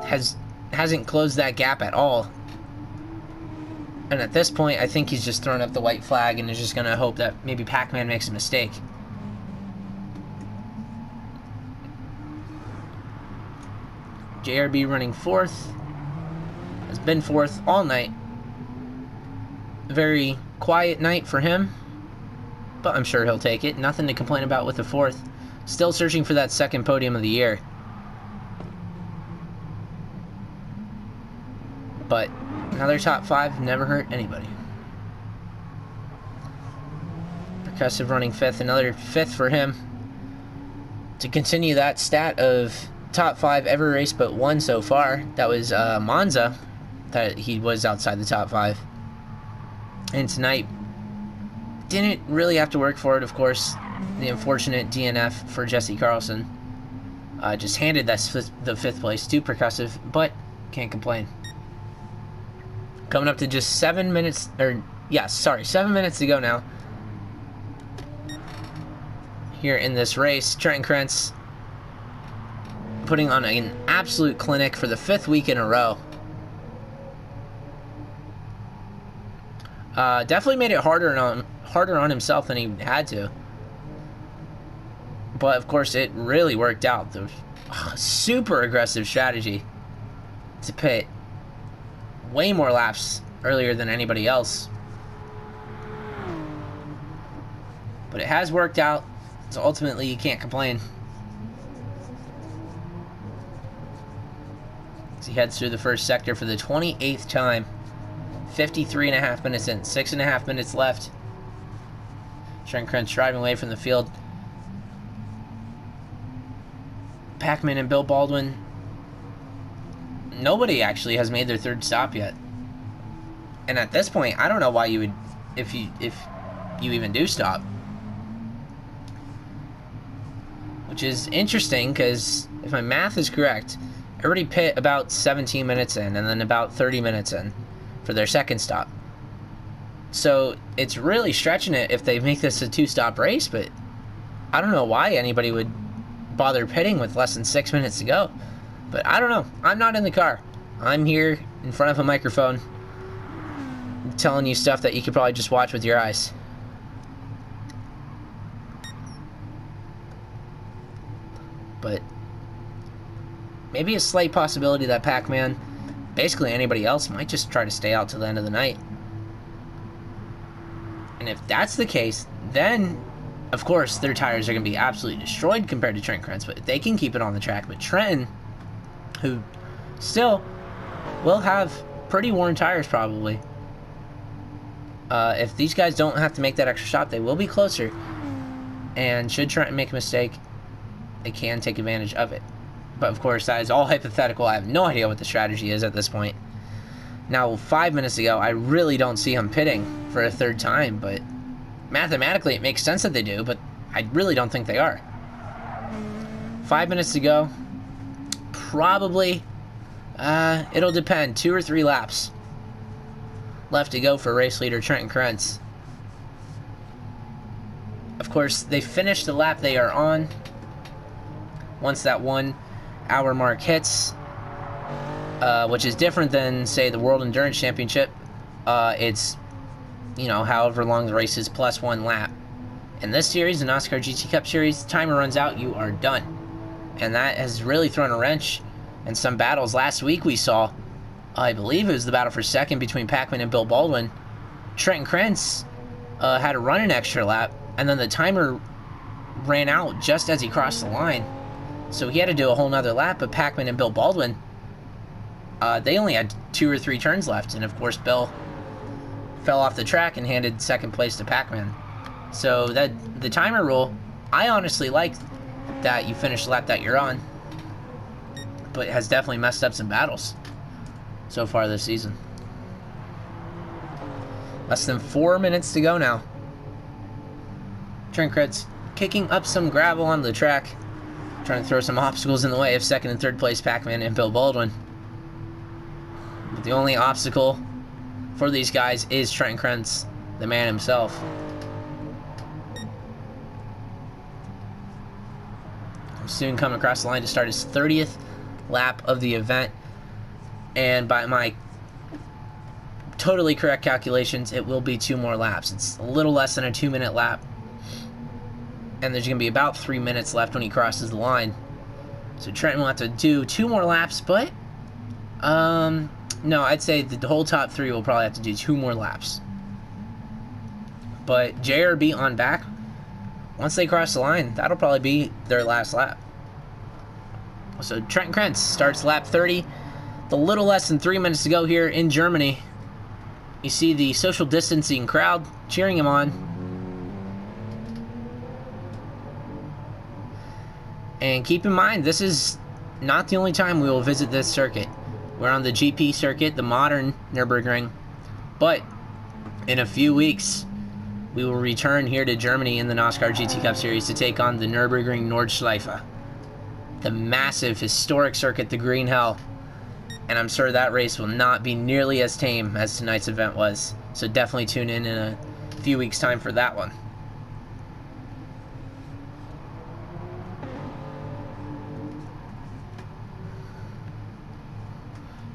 hasn't closed that gap at all. And at this point, I think he's just throwing up the white flag and is just going to hope that maybe Pac-Man makes a mistake. JRB running 4th. Has been 4th all night. Very quiet night for him, but I'm sure he'll take it. Nothing to complain about with the 4th. Still searching for that second podium of the year. But another top 5 never hurt anybody. Percussive running 5th, another 5th for him. To continue that stat of top 5 every race but one so far. That was Monza, that he was outside the top 5. And tonight, didn't really have to work for it, of course. The unfortunate DNF for Jesse Carlson. Just handed the 5th place to Percussive, but can't complain. Coming up to just 7 minutes, 7 minutes to go now. Here in this race, Trenton Krentz putting on an absolute clinic for the 5th week in a row. Definitely made it harder on himself than he had to. But of course, it really worked out. The super aggressive strategy to pit way more laps earlier than anybody else. But it has worked out, so ultimately you can't complain. As he heads through the first sector for the 28th time. 53.5 minutes in, 6.5 minutes left. Trent Krentz driving away from the field. Pac-Man and Bill Baldwin, nobody actually has made their 3rd stop yet. And at this point, I don't know why you would, if you even do stop. Which is interesting, because if my math is correct, everybody pit about 17 minutes in, and then about 30 minutes in for their 2nd stop. So it's really stretching it if they make this a 2-stop race, but I don't know why anybody would bother pitting with less than 6 minutes to go. But I don't know. I'm not in the car. I'm here in front of a microphone telling you stuff that you could probably just watch with your eyes. But maybe a slight possibility that Pac-Man, basically anybody else, might just try to stay out till the end of the night. And if that's the case, then of course their tires are going to be absolutely destroyed compared to Trent Krentz, but they can keep it on the track. But Trenton, who still will have pretty worn tires probably, if these guys don't have to make that extra stop, they will be closer. And should Trenton make a mistake, they can take advantage of it. But of course, that is all hypothetical. I have no idea what the strategy is at this point. Now, 5 minutes ago, I really don't see him pitting for a 3rd time, but mathematically it makes sense that they do, but I really don't think they are. 5 minutes to go. Probably, it'll depend. 2 or 3 laps left to go for race leader Trenton Krentz. Of course, they finish the lap they are on. Once that 1 hour mark hits, which is different than, say, the World Endurance Championship. It's, however long the race is plus 1 lap. In this series, the NOSSCAR GT Cup Series, timer runs out, you are done. And that has really thrown a wrench in some battles. Last week we saw, I believe it was the battle for second between Pac-Man and Bill Baldwin. Trenton Krentz had to run an extra lap, and then the timer ran out just as he crossed the line. So he had to do a whole nother lap, but Pac-Man and Bill Baldwin, they only had 2 or 3 turns left, and of course Bill fell off the track and handed second place to Pac-Man. So that the timer rule, I honestly like that you finish the lap that you're on, but it has definitely messed up some battles so far this season. Less than 4 minutes to go now. Trenton Krentz kicking up some gravel on the track, trying to throw some obstacles in the way of second and third place Pac-Man and Bill Baldwin. But the only obstacle for these guys is Trenton Krentz, the man himself. Soon coming across the line to start his 30th lap of the event, and by my totally correct calculations, it will be 2 more laps. It's a little less than a 2-minute lap, and there's going to be about 3 minutes left when he crosses the line. So Trenton will have to do 2 more laps, but no, I'd say the whole top 3 will probably have to do 2 more laps. But JRB on back, once they cross the line, that'll probably be their last lap. So Trenton Krentz starts lap 30. The little less than 3 minutes to go here in Germany. You see the social distancing crowd cheering him on. And keep in mind, this is not the only time we will visit this circuit. We're on the GP circuit, the modern Nurburgring. But in a few weeks, we will return here to Germany in the NOSSCAR GT Cup Series to take on the Nurburgring Nordschleife, the massive historic circuit, the Green Hell. And I'm sure that race will not be nearly as tame as tonight's event was. So definitely tune in a few weeks' time for that one.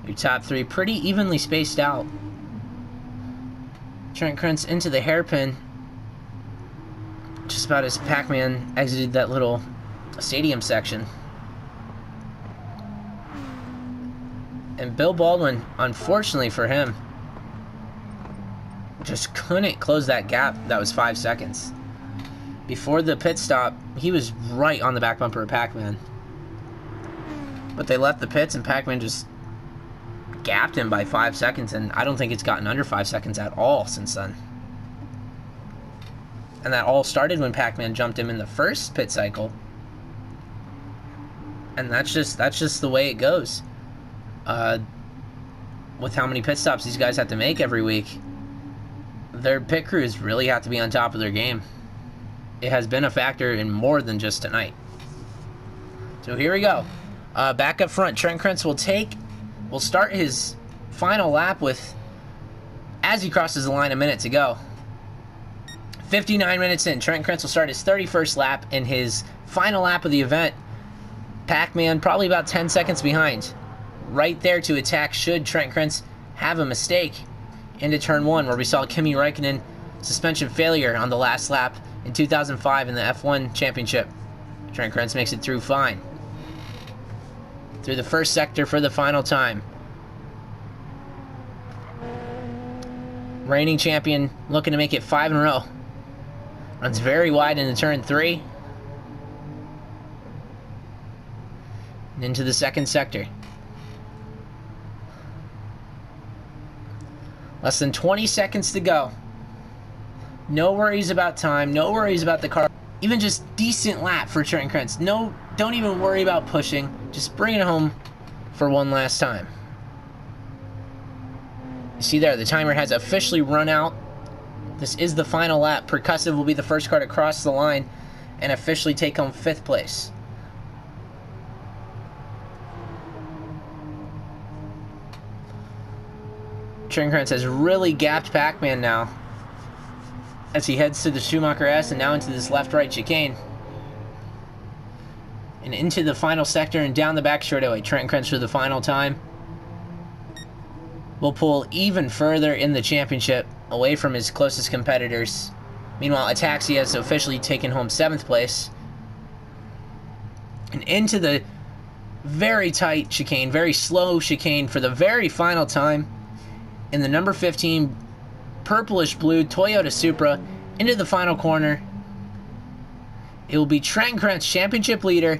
Your top 3 pretty evenly spaced out. Trenton Krentz into the hairpin just about as Pac-Man exited that little stadium section. And Bill Baldwin, unfortunately for him, just couldn't close that gap that was 5 seconds. Before the pit stop, he was right on the back bumper of Pac-Man. But they left the pits and Pac-Man just gapped him by 5 seconds, and I don't think it's gotten under 5 seconds at all since then. And that all started when Pac-Man jumped him in the first pit cycle. And that's just the way it goes. With how many pit stops these guys have to make every week, their pit crews really have to be on top of their game. It has been a factor in more than just tonight. So here we go. Back up front, Trenton Krentz will start his final lap with, as he crosses the line, a minute to go. 59 minutes in, Trenton Krentz will start his 31st lap in his final lap of the event. Pac-Man probably about 10 seconds behind. Right there to attack should Trenton Krentz have a mistake into turn 1, where we saw Kimi Räikkönen suspension failure on the last lap in 2005 in the F1 Championship. Trenton Krentz makes it through fine. Through the first sector for the final time. Reigning champion looking to make it 5 in a row. Runs very wide into turn 3. And into the second sector. Less than 20 seconds to go. No worries about time. No worries about the car. Even just decent lap for Trenton Krentz. No, don't even worry about pushing. Just bring it home for one last time. You see there, the timer has officially run out. This is the final lap. Percussive will be the first car to cross the line and officially take home 5th place. Trenton Krentz has really gapped Pac-Man now as he heads to the Schumacher S and now into this left-right chicane. And into the final sector and down the back straightaway. Trenton Krentz for the final time will pull even further in the championship away from his closest competitors Meanwhile, Ataxia has officially taken home 7th place. And into the very tight chicane, very slow chicane for the very final time in the number 15 purplish blue Toyota Supra into the final corner. It will be Trent Krentz, championship leader,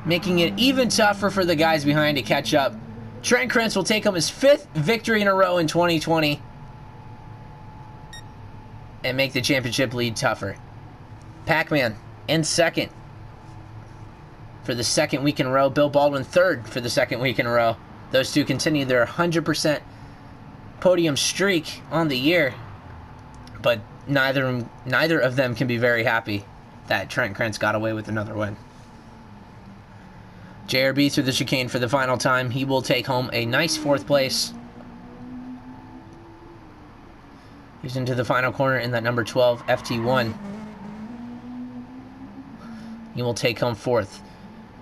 making it even tougher for the guys behind to catch up. Trent Krentz will take home his 5th victory in a row in 2020 and make the championship lead tougher. Pac-Man in 2nd for the 2nd week in a row. Bill Baldwin 3rd for the 2nd week in a row. Those two continue their 100% podium streak on the year, but neither of them can be very happy that Trent Krentz got away with another win. JRB through the chicane for the final time. He will take home a nice 4th place. He's into the final corner in that number 12 FT1. He will take home 4th.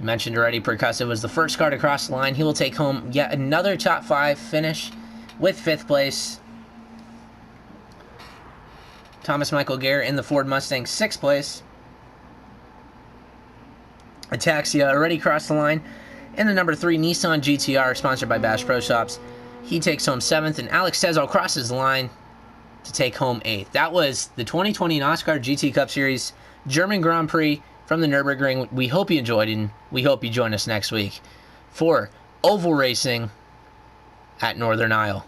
Mentioned already, Percussive was the first car to cross the line. He will take home yet another top 5 finish with 5th place. Thomas Michael Gare in the Ford Mustang, 6th place. Ataxia already crossed the line in the number 3 Nissan GTR, sponsored by Bash Pro Shops. He takes home 7th, and Alex Cesar crosses the line to take home 8th. That was the 2020 NOSSCAR GT Cup Series German Grand Prix from the Nurburgring. We hope you enjoyed, and we hope you join us next week for oval racing at Northern Isle.